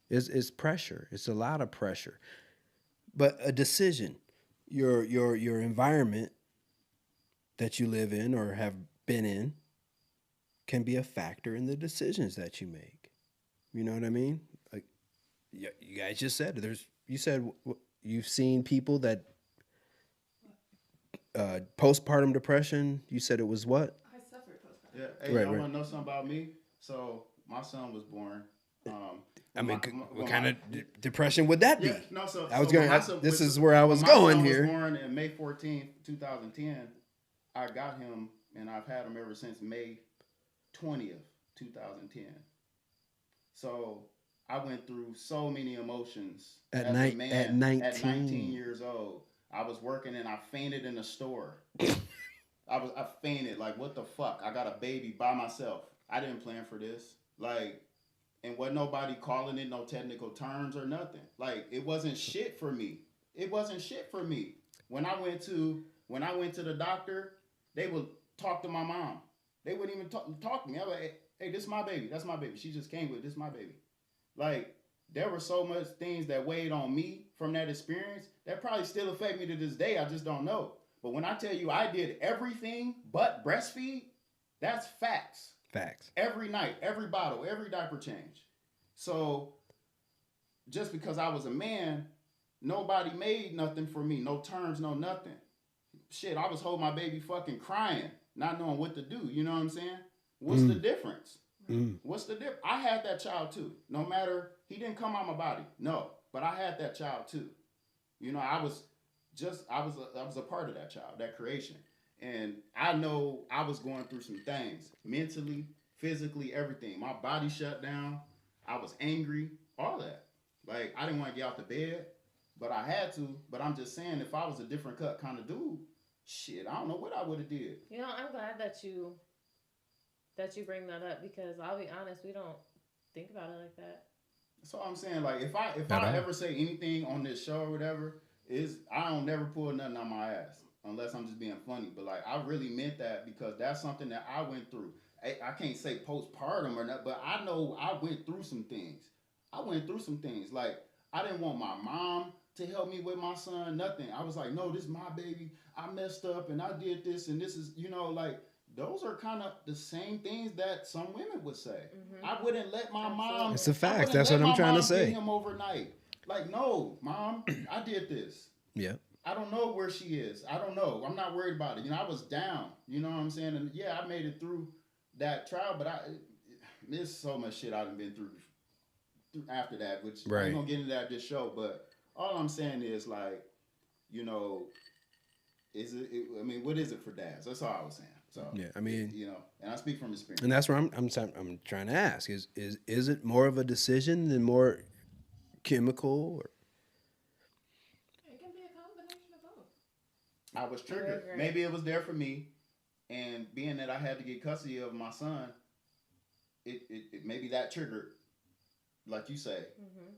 it's pressure. It's a lot of pressure. But a decision, your environment that you live in or have been in can be a factor in the decisions that you make. You know what I mean? Like, you guys just said you said you've seen people that postpartum depression. You said it was what? I suffered postpartum. Yeah. Hey, Right, y'all right. want to know something about me? So my son was born. I mean, what when kind of depression would that be? Yeah, no. So I was so going. when my son- This when- is where I was when my going son here. Was born in May 14th, 2010. I got him, and I've had him ever since May 20th, 2010. So I went through so many emotions At as a night- man at 19. At 19 years old, I was working and I fainted in a store. I fainted, like, what the fuck? I got a baby by myself. I didn't plan for this. Like, and wasn't nobody calling it no technical terms or nothing. Like, it wasn't shit for me. It wasn't shit for me. When I went to the doctor, they would talk to my mom. They wouldn't even talk to me. I was like, hey, this is my baby. That's my baby. She just came with this is my baby. Like, there were so much things that weighed on me from that experience that probably still affect me to this day. I just don't know. But when I tell you I did everything but breastfeed, that's facts. Facts. Every night, every bottle, every diaper change. So just because I was a man, nobody made nothing for me. No terms, no nothing. Shit, I was holding my baby fucking crying, not knowing what to do. You know what I'm saying? What's the difference? What's the difference? I had that child too. No matter, he didn't come out my body. No, but I had that child too. You know, I was a part of that child, that creation. And I know I was going through some things, mentally, physically, everything. My body shut down. I was angry, all that. Like, I didn't want to get out the bed, but I had to. But I'm just saying, if I was a different cut kind of dude, shit, I don't know what I would have did. You know, I'm glad that you bring that up, because I'll be honest, we don't think about it like that. That's all I'm saying. Like, if I Not all. ever say anything on this show or whatever, I don't never pull nothing on my ass unless I'm just being funny. But like, I really meant that because that's something that I went through. I can't say postpartum or not, but I know I went through some things. Like, I didn't want my mom to help me with my son, nothing. I was like, no, this is my baby. I messed up and I did this and this is, you know, like, those are kind of the same things that some women would say. Mm-hmm. I wouldn't let my mom. It's a fact. I wouldn't That's let what I'm my trying to mom say. get him overnight. Like, no, mom, I did this. Yeah. I don't know where she is. I don't know. I'm not worried about it. You know, I was down. You know what I'm saying? And yeah, I made it through that trial, but there's so much shit I've been through after that, which I Right. ain't gonna get into that this show. But all I'm saying is, like, you know, I mean, what is it for dads? That's all I was saying. So Yeah, I mean, you know, and I speak from experience. and that's where I'm trying to ask is it more of a decision than more chemical? Or? It can be a combination of both. I was triggered. Right. Maybe it was there for me, and being that I had to get custody of my son, it maybe that triggered, like you say, Mm-hmm.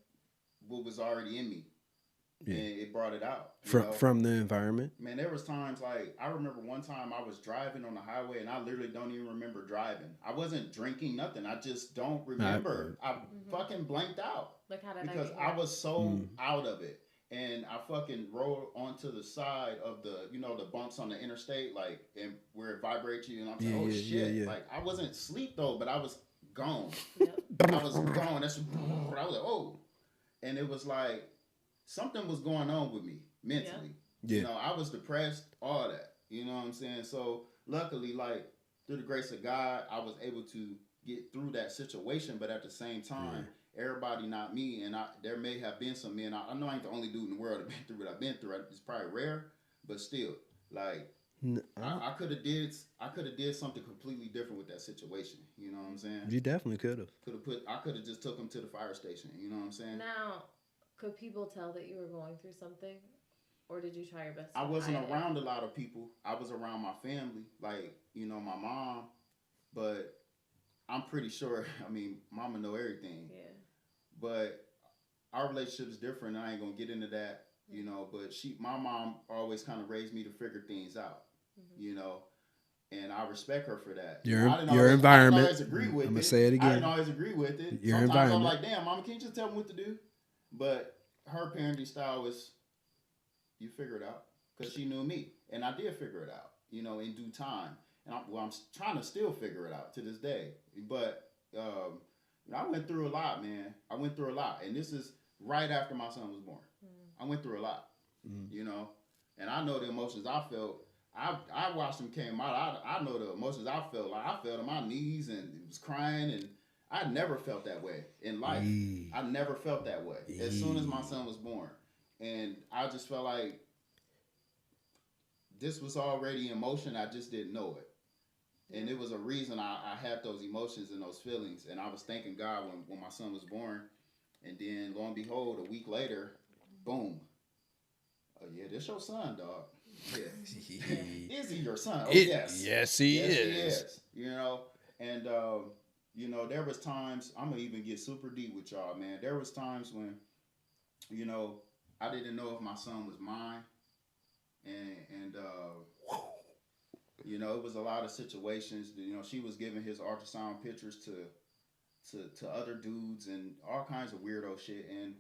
what was already in me, Yeah. and it brought it out. you know? From the environment. Man, there was times like I remember one time I was driving on the highway and I literally don't even remember driving. I wasn't drinking nothing. I just don't remember. I fucking blanked out Like, how did because I get here? I was so out of it. And I fucking rolled onto the side of the, you know, the bumps on the interstate, like, and where it vibrates you. And I'm like, Yeah, oh yeah, shit. yeah. Like, I wasn't asleep though, but I was gone. Yep. I was gone. I was like, oh. And it was like, something was going on with me mentally. Yeah. You know, I was depressed, all that. You know what I'm saying? So luckily, like, through the grace of God, I was able to get through that situation. But at the same time, everybody not me. And there may have been some men. I know I ain't the only dude in the world that been through what I've been through. It's probably rare, but still, like, I could have did something completely different with that situation. You know what I'm saying? You definitely could have. I could have just took him to the fire station. You know what I'm saying? Now, could people tell that you were going through something, or did you try your best? I to wasn't hide it? around a lot of people. I was around my family, like, you know, my mom, but I'm pretty sure, I mean, mama know everything. Yeah. But our relationship is different. I ain't gonna get into that, you know, but my mom always kind of raised me to figure things out, you know, and I respect her for that. Your I didn't environment. I didn't always agree with I'm gonna it. say it I again. didn't always agree with it. Your Sometimes environment. I'm like, damn, mama, can you just tell me what to do? But her parenting style was, you figure it out, because she knew me, and I did figure it out. in due time. And I'm trying to still figure it out to this day. But I went through a lot, man. I went through a lot, and this is right after my son was born. I went through a lot, and I know the emotions I felt. I watched them came out. I know the emotions I felt. Like I fell on my knees and was crying, and I never felt that way in life. I never felt that way as soon as my son was born, and I just felt like this was already in motion. I just didn't know it. And it was a reason I had those emotions and those feelings. And I was thanking God when my son was born. And then, lo and behold, a week later, boom. Oh, yeah, this your son, dog. Yeah. Is he your son? Oh, yes. Yes, he is. He is. And, there was times, I'm going to even get super deep with y'all, man. There was times when, I didn't know if my son was mine. And it was a lot of situations. She was giving his ultrasound pictures to other dudes and all kinds of weirdo shit. And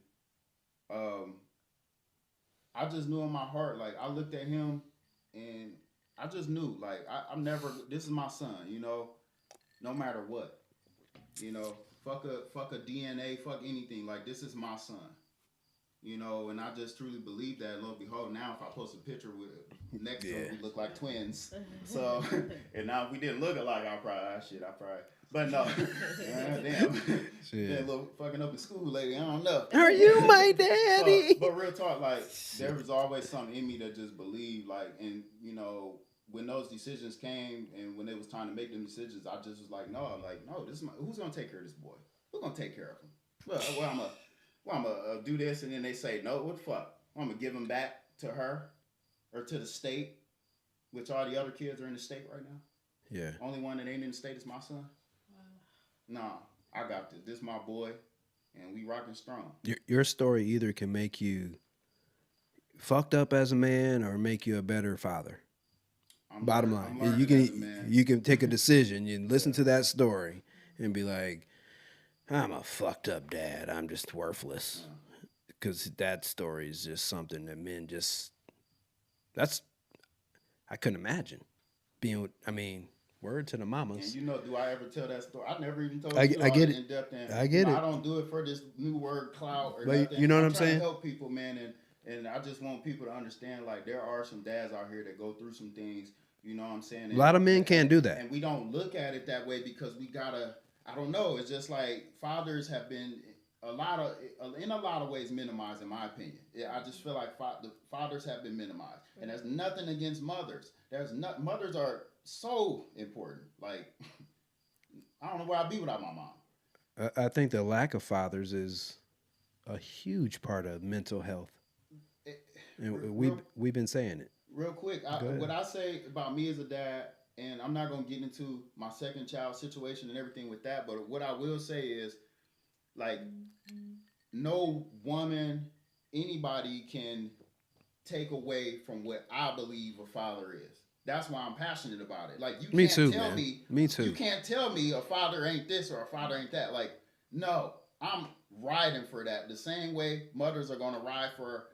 I just knew in my heart, like I looked at him and I just knew, like I'm never. This is my son. No matter what. Fuck a DNA, fuck anything. Like this is my son. And I just truly believe that. And lo and behold, now if I post a picture with next to him, we look like twins. So, and now if we didn't look alike, I probably, but no, damn, that little fucking up in school lady, I don't know. Are you my daddy? But real talk, like there was always something in me that just believed, like, and when those decisions came and when it was time to make them decisions, I just was like, no, this is who's gonna take care of this boy? Who's gonna take care of him? Well, I'm gonna do this, and then they say, no, what the fuck? I'm gonna give him back to her or to the state, which all the other kids are in the state right now. Yeah. Only one that ain't in the state is my son. Wow. Nah, I got this. This is my boy, and we rocking strong. Your story either can make you fucked up as a man or make you a better father. Bottom line, you can take a decision. You listen to that story and be like, I'm a fucked up dad. I'm just worthless. Because that story is just something that men I couldn't imagine being, word to the mamas. And do I ever tell that story? I never even told I get it. In depth. And, I get it. I don't do it for this new word clout or but nothing. You know what I'm trying saying? To help people, man. And I just want people to understand, like, there are some dads out here that go through some things. You know what I'm saying? And, a lot of men can't do that. And we don't look at it that way because we gotta, I don't know. It's just like fathers have been in a lot of ways minimized, in my opinion. Yeah, I just feel like the fathers have been minimized, and there's nothing against mothers. Mothers are so important. Like I don't know where I'd be without my mom. I think the lack of fathers is a huge part of mental health, and we've been saying it. Real quick, what I say about me as a dad, and I'm not gonna get into my second child situation and everything with that, but what I will say is, like, no woman, anybody can take away from what I believe a father is. That's why I'm passionate about it. Like, you can't tell me. Me too. You can't tell me a father ain't this or a father ain't that. Like, no, I'm riding for that. The same way mothers are gonna ride for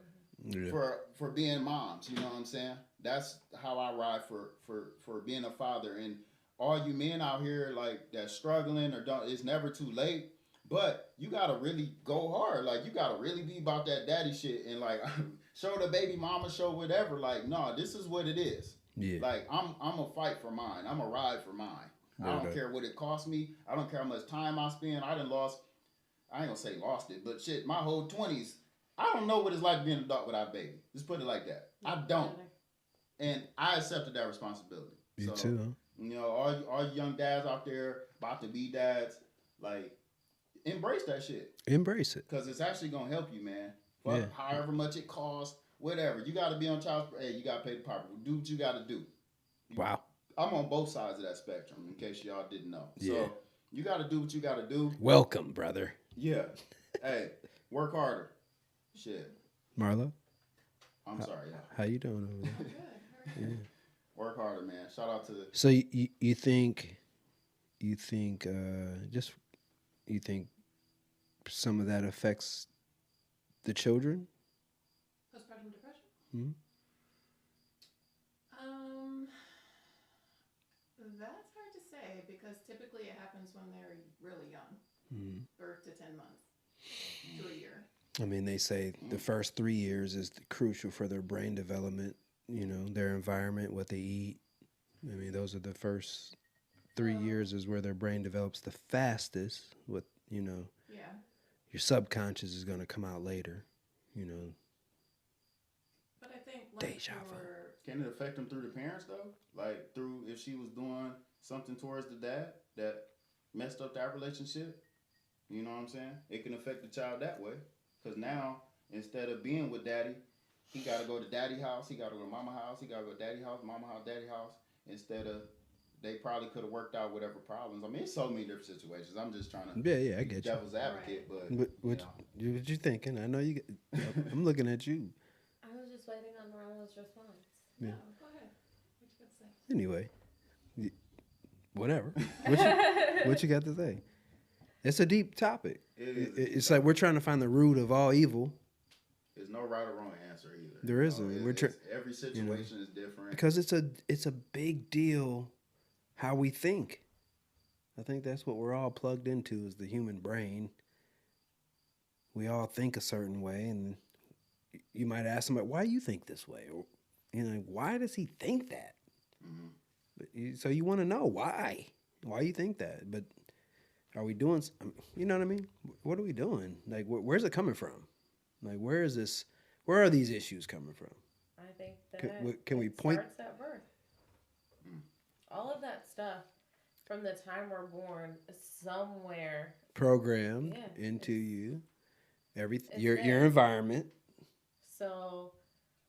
being moms. You know what I'm saying? That's how I ride for being a father. And all you men out here like that's struggling or don't, it's never too late. But you gotta really go hard. Like, you gotta really be about that daddy shit and like show the baby mama, show whatever. Like, no, this is what it is. Yeah. Like, I'm a fight for mine. I'm a ride for mine. I don't care what it costs me. I don't care how much time I spend. I ain't gonna say lost it, but shit, my whole 20s, I don't know what it's like being an adult without a baby. Just put it like that. I don't. And I accepted that responsibility. Me too, huh? All you young dads out there about to be dads, like, embrace that shit. Embrace it. Because it's actually going to help you, man. However much it costs, whatever. You got to be on child support. Hey, you got to pay the property. Do what you got to do. Wow. I'm on both sides of that spectrum, in case y'all didn't know. Yeah. So, you got to do what you got to do. Welcome, brother. Yeah. Hey, work harder. Shit. Marlo? I'm sorry. How you doing over there? Yeah. Work harder, man. Shout out to the... So you think some of that affects the children? Postpartum depression? Mm-hmm. because typically it happens when they're really young, Mhm. birth to 10 months to a year. I mean, they say the first 3 years is crucial for their brain development. You know, their environment, what they eat. I mean, those are the first 3 years is where their brain develops the fastest. What you know, Yeah. your subconscious is going to come out later. You know, But I think like Deja vu. for Can it affect them through the parents though? Like through if she was doing something towards the dad that messed up that relationship? You know what I'm saying? It can affect the child that way. Cause now instead of being with daddy, he got to go to daddy house. He got to go to mama house. He got to go to daddy house, mama house, daddy house. Instead of they probably could have worked out whatever problems. I mean, it's so many different situations. I'm just trying to yeah, I be get you. devil's advocate, but What you what, know. what you thinking? I know you. I'm looking at you. I was just waiting on Marla's response. Yeah. no, go ahead. What you got to say? Anyway, whatever. What you got to say? It's a deep topic. It is a deep It's like we're trying to find the root of all evil There's no right or wrong answer either. There You isn't. know, We're every situation is different. because it's a big deal how we think. I think that's what we're all plugged into is the human brain. We all think a certain way, and you might ask somebody, "Why do you think this way?" Or why does he think that? Mhm. So you want to know why you think that, but are we doing? You know what I mean? What are we doing? Like, where's it coming from? Like, where is this? Where are these issues coming from? I think that Can we it point? starts at birth. Mm. All of that stuff from the time we're born, somewhere. Programmed Yeah, into you, it's your there. environment. So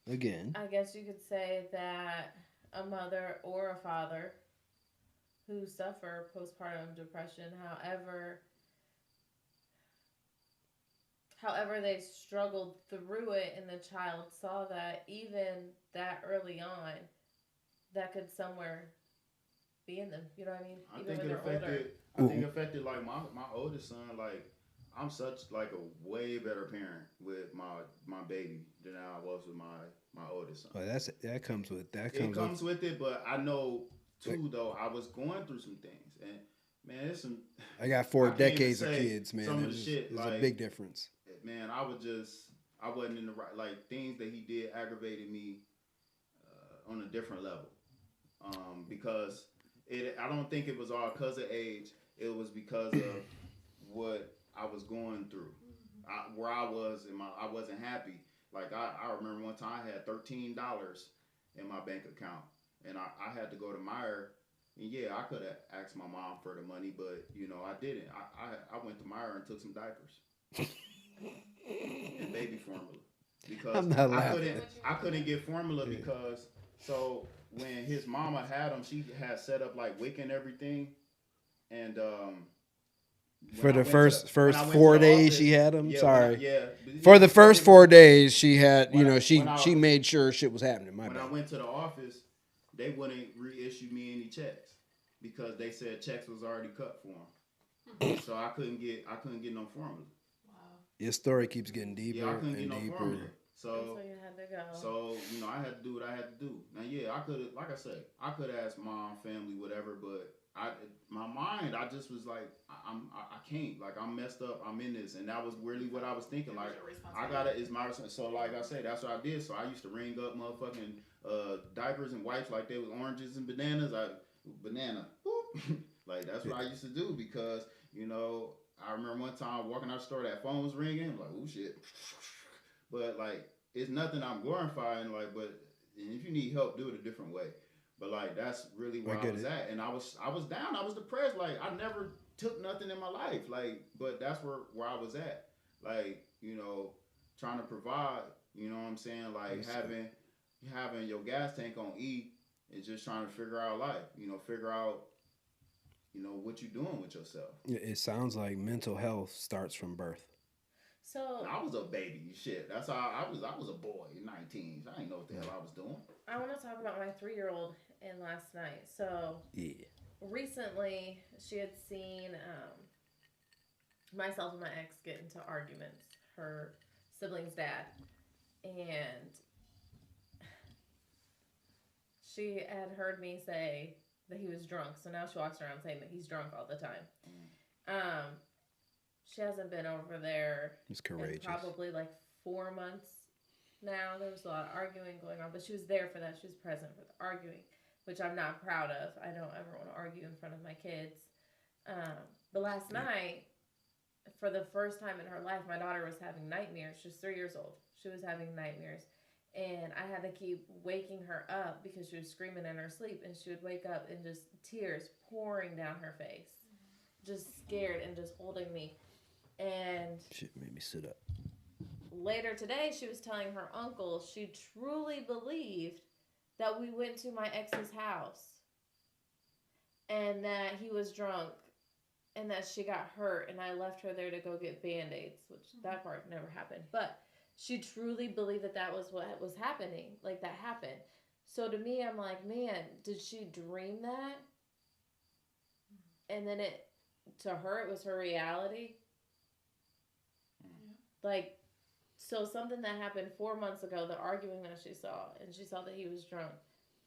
Again, I guess you could say that a mother or a father who suffer postpartum depression, however they struggled through it, and the child saw that even that early on, that could somewhere be in them. You know what I mean? I Even think when it they're older. affected. I think it affected like my oldest son. Like I'm such like a way better parent with my baby than I was with my oldest son. that comes with It comes with it, but I know too though I was going through some things, and man, it's some. I got I 4 can't even decades of say kids, man. some of the shit, There's a like- big difference. Man, I wasn't in the right, like things that he did aggravated me on a different level, because I don't think it was all because of age. It was because of what I was going through, where I was I wasn't happy. Like I remember one time I had $13 in my bank account, and I had to go to Meijer. And yeah, I could have asked my mom for the money, but I didn't. I went to Meijer and took some diapers and baby formula because I'm not laughing. I couldn't get formula because so when his mama had him, she had set up like WIC and everything, and For the when I first went 4 to the days office- she had them. yeah, Sorry. but For the first 4 days she had, When I- she when I- she made sure shit was happening. My when I bad. went to the office, they wouldn't reissue me any checks because they said checks was already cut for them. So I couldn't get no formula. Wow. Your story keeps getting deeper Yeah, I couldn't get and no deeper. formula. So you had to go. So I had to do what I had to do. Now, yeah, I could, like I said, I could ask mom, family, whatever, but my mind, I just was like, I can't, like I'm messed up, I'm in this, and that was really what I was thinking. Like it's my so like I said, that's what I did. So I used to ring up motherfucking diapers and wipes like they was oranges and bananas. Banana, whoop. Like that's what I used to do because I remember one time walking out the store, that phone was ringing. I'm like, oh shit. But like, it's nothing I'm glorifying. Like, but if you need help, do it a different way. But like, that's really where I was at, and I was down. I was depressed. Like, I never took nothing in my life. Like, but that's where I was at. Like, trying to provide. You know what I'm saying? Like having your gas tank on E and just trying to figure out life. Figure out. What you doing with yourself. It sounds like mental health starts from birth. So I was a baby, shit. That's how I was a boy, 19. I didn't know what the hell I was doing. I want to talk about my 3-year-old and last night. So Yeah. recently, she had seen myself and my ex get into arguments. Her sibling's dad, and she had heard me say, that he was drunk. So now she walks around saying that he's drunk all the time. She hasn't been over there It's in courageous. probably like 4 months now. There was a lot of arguing going on, but she was there for that. She was present for the arguing, which I'm not proud of. I don't ever want to argue in front of my kids. But last night, for the first time in her life, my daughter was having nightmares. She's 3 years old. She was having nightmares. And I had to keep waking her up because she was screaming in her sleep. And she would wake up and just tears pouring down her face. Just scared and just holding me. And Shit made me sit up. later today, she was telling her uncle she truly believed that we went to my ex's house and that he was drunk and that she got hurt and I left her there to go get Band-Aids, which that part never happened. But she truly believed that that was what was happening. Like, that happened. So to me, I'm like, man, did she dream that? And then to her, it was her reality. Like, so something that happened 4 months ago, the arguing that she saw, and she saw that he was drunk.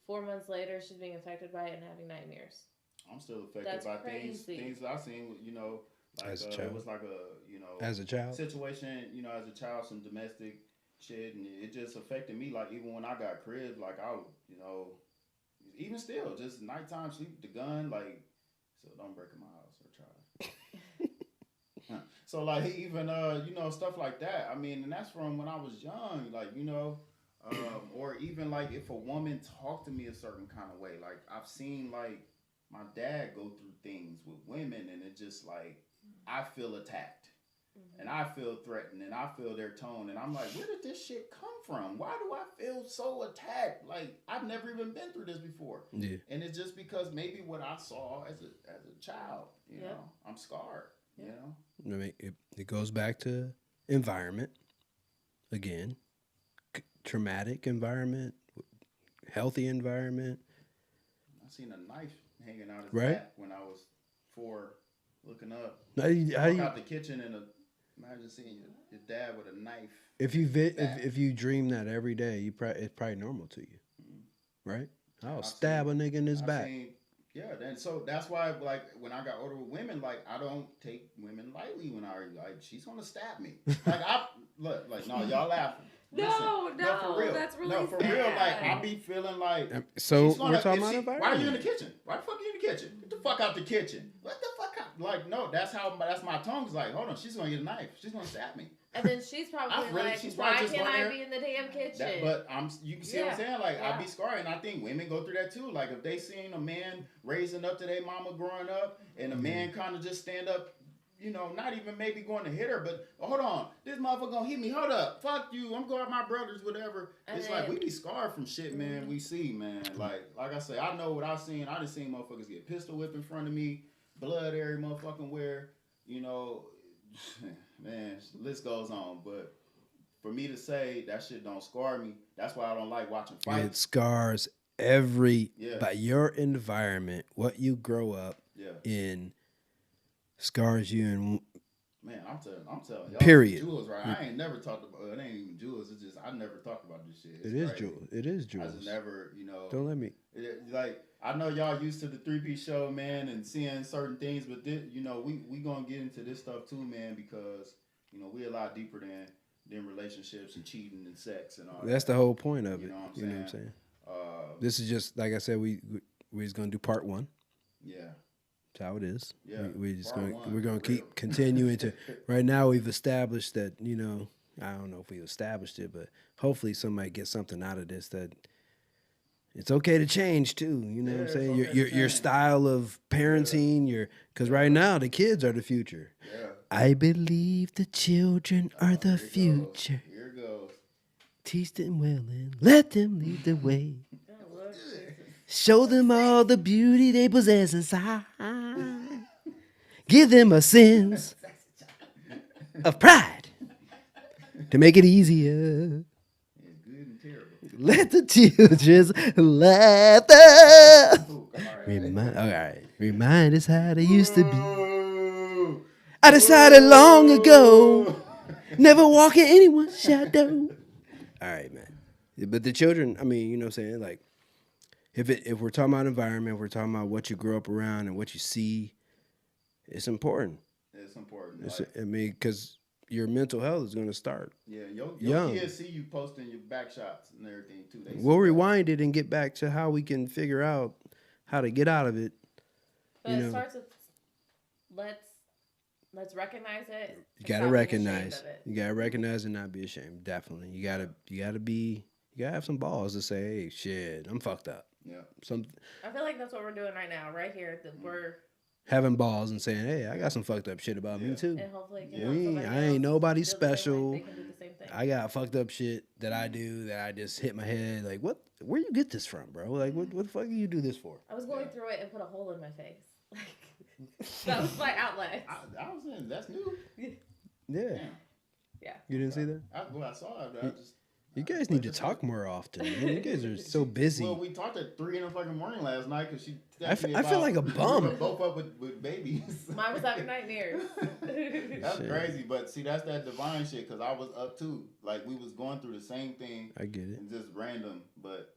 4 months later, she's being affected by it and having nightmares. I'm still affected That's by crazy. things I seen. You know, like As a it child. was like a As a child? situation. You know, as a child, some domestic shit, and it just affected me. Like even when I got crib, like I, you know, even still, just nighttime sleep with the gun, like, so don't break in my house or try. So like even you know, stuff like that. I mean, and that's from when I was young. Like, you know, or even like if a woman talked to me a certain kind of way. Like I've seen like my dad go through things with women, and it just like I feel attacked. And I feel threatened, and I feel their tone, and I'm like, where did this shit come from? Why do I feel so attacked? Like I've never even been through this before. Yeah. And it's just because maybe what I saw as a child, you know, I'm scarred. You know, I mean, it goes back to environment. Again, traumatic environment, healthy environment. I seen a knife hanging out his Right. back when I was 4, looking up. How do you, Walk out the kitchen and imagine seeing your dad with a knife. if you dream that every day, it's probably normal to you, right? I'll I've stab a nigga in his I've back. seen- yeah, then so that's why like when I got older with women, like I don't take women lightly when I like she's gonna stab me. Like I look like no, y'all laughing. No, for real. that's really no for real. Like sad. I be feeling like So she's gonna- we're talking if about she- environment. why are you in the kitchen? Why the fuck are you in the kitchen? Get the fuck out the kitchen. What the fuck out? Like no, that's my tongue's like. Hold on, she's gonna get a knife. She's gonna stab me. And then she's probably like, she's why probably just can't I going be there- in the damn kitchen? But you can see what I'm Yeah, saying? Like, I yeah. be scarred, and I think women go through that too. Like, if they seen a man raising up to their mama growing up, and a man kind of just stand up, you know, not even maybe going to hit her, but hold on, this motherfucker gonna hit me. Hold up, fuck you. I'm going with my brothers, whatever. And It's like then- we be scarred from shit, man. We see, man. Like I say, I know what I seen. I just seen motherfuckers get pistol whipped in front of me, blood every motherfucking where. You know, man, list goes on, but. For me to say that shit don't scar me, that's why I don't like watching It fights. scars by your environment, what you grow up Yeah, in, scars you in. man, I'm telling y'all. Period. Jules, right? I ain't never talked about. It ain't even Jules. It's just I never talked about this shit. It's It is crazy. Jules. It is I Jules. just never, you know. Don't let me. Like I know y'all used to the 3-piece show, man, and seeing certain things, but this, you know, we gonna get into this stuff too, man, because you know we a lot deeper than relationships and cheating and sex and all. That's that. the whole point of You it. know what I'm You know what I'm saying? saying? This is just like I said. We're just gonna do part 1. Yeah. That's how it is. Yeah, We're just part going. one, We're going for to keep real. continuing to. Right now, we've established that I don't know if we established it, but hopefully somebody gets something out of this. That it's okay to change too. You know what I'm Yeah, saying? it's okay to Your change. style of parenting. Because right now the kids are the future. Yeah. I believe the children are the Here it goes. future. Here it goes. Teach them well and let them lead the way. Oh, Lord Jesus. Show them all the beauty they possess inside. Give them a sense of pride to make it easier. It's good and terrible. Let the children's laughter Ooh, all right. remind us how they used to be. Ooh. I decided long ago, never walk in anyone's shadow. All right, man. But the children, I mean, you know what I'm saying? Like, if we're talking about environment, we're talking about what you grow up around and what you see. It's important. It's important. It's, Like, I mean, because your mental health is going to start. yeah, your young. kids see you posting your back shots and everything too. They see We'll that. rewind it and get back to how we can figure out how to get out of it. But You it know. starts with let's recognize it. You and gotta stop being recognize. ashamed of it. You gotta recognize and not be ashamed. Definitely. You gotta have some balls to say, hey, shit, I'm fucked up. Yeah. Some I feel like that's what we're doing right now, right here. That we're having balls and saying, hey, I got some fucked up shit about me Yeah. too. and hopefully it can Yeah. help somebody I ain't else nobody feel the same way. special. They can do the same thing. I got fucked up shit that I do that I just hit my head. Like, what? Where you get this from, bro? Like, what the fuck do you do this for? I was going through it and put a hole in my face. Like that was my outlet. I was in. That's new. Yeah. Damn. Yeah. You didn't see that? I saw it. I just. You guys need to talk more often, man. You guys are so busy. Well, we talked at 3 in the fucking morning last night because she. I feel like a bum. We were both up with babies. Mine was having nightmares. That's Shit. crazy, but see, that's that divine shit. Cause I was up too. Like we was going through the same thing I get it. and just random. But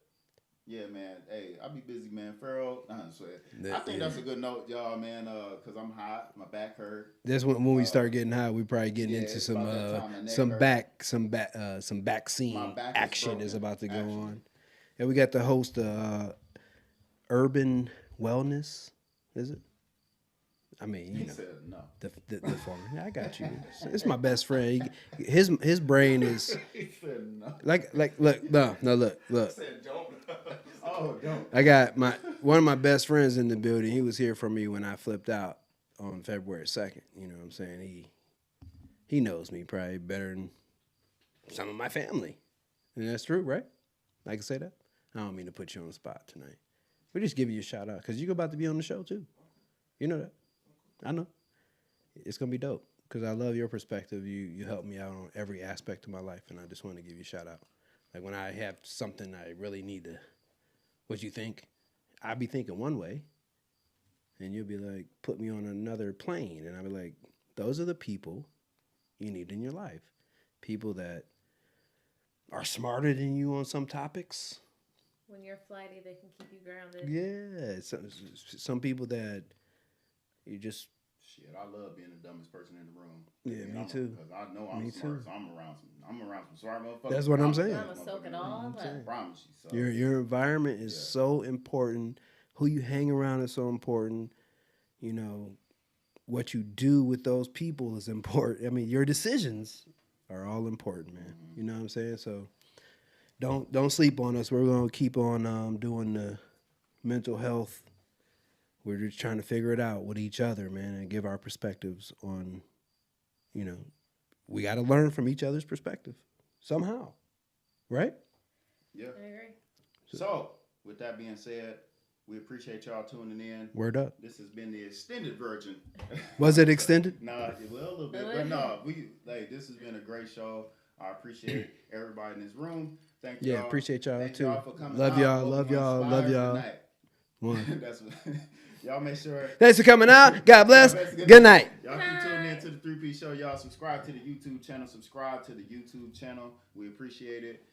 yeah, man. Hey, I'll be busy, man. Pharaoh. I think that's a good note, y'all, man. Cause I'm hot. My back hurt. That's when we start getting high. We probably getting yeah, into it's some about that time my neck some hurt. back My scene back is action is broken, about to go actually. on. And we got the host Urban Wellness. Is it? I mean, you He know, said no. the former. I got you. It's my best friend. His brain is He said no. like look look. Said don't. Oh, don't. I got one of my best friends in the building. He was here for me when I flipped out on February 2nd. You know what I'm saying? He knows me probably better than some of my family. And that's true, right? I can say that? I don't mean to put you on the spot tonight. We just give you a shout out because you're about to be on the show too. You know that. I know. It's going to be dope because I love your perspective. You help me out on every aspect of my life, and I just want to give you a shout out. Like when I have something I really need to, what you think? I'll be thinking one way, and you'll be like, put me on another plane. And I'll be like, those are the people you need in your life. People that are smarter than you on some topics. When you're flighty, they can keep you grounded. Yeah, some people that you just Shit, I love being the dumbest person in the room. Yeah, me too. Because I know I'm Me smart, too. so I'm around some smart motherfuckers. That's what I'm Promise saying. you, I'ma soak it all motherfucker. up. I promise you. So. your environment is Yeah. so important. Who you hang around is so important. You know, what you do with those people is important. I mean, your decisions are all important, man. You know what I'm saying? So don't sleep on us. We're gonna keep on doing the mental health. We're just trying to figure it out with each other, man, and give our perspectives on, you know, we got to learn from each other's perspective somehow, right? Yeah. I agree. So, with that being said, we appreciate y'all tuning in. Word up. This has been the extended version. Was it extended? Nah, well, a little bit, but no, this has been a great show. I appreciate everybody in this room. Thank you. Yeah, appreciate y'all Thank too. y'all for coming Love out. y'all, Hope love you y'all, love inspired y'all. tonight. One. That's what, y'all make sure. Thanks for coming out. God bless. Good night. Y'all keep tuning in to the 3P Show. Y'all subscribe to the YouTube channel. We appreciate it.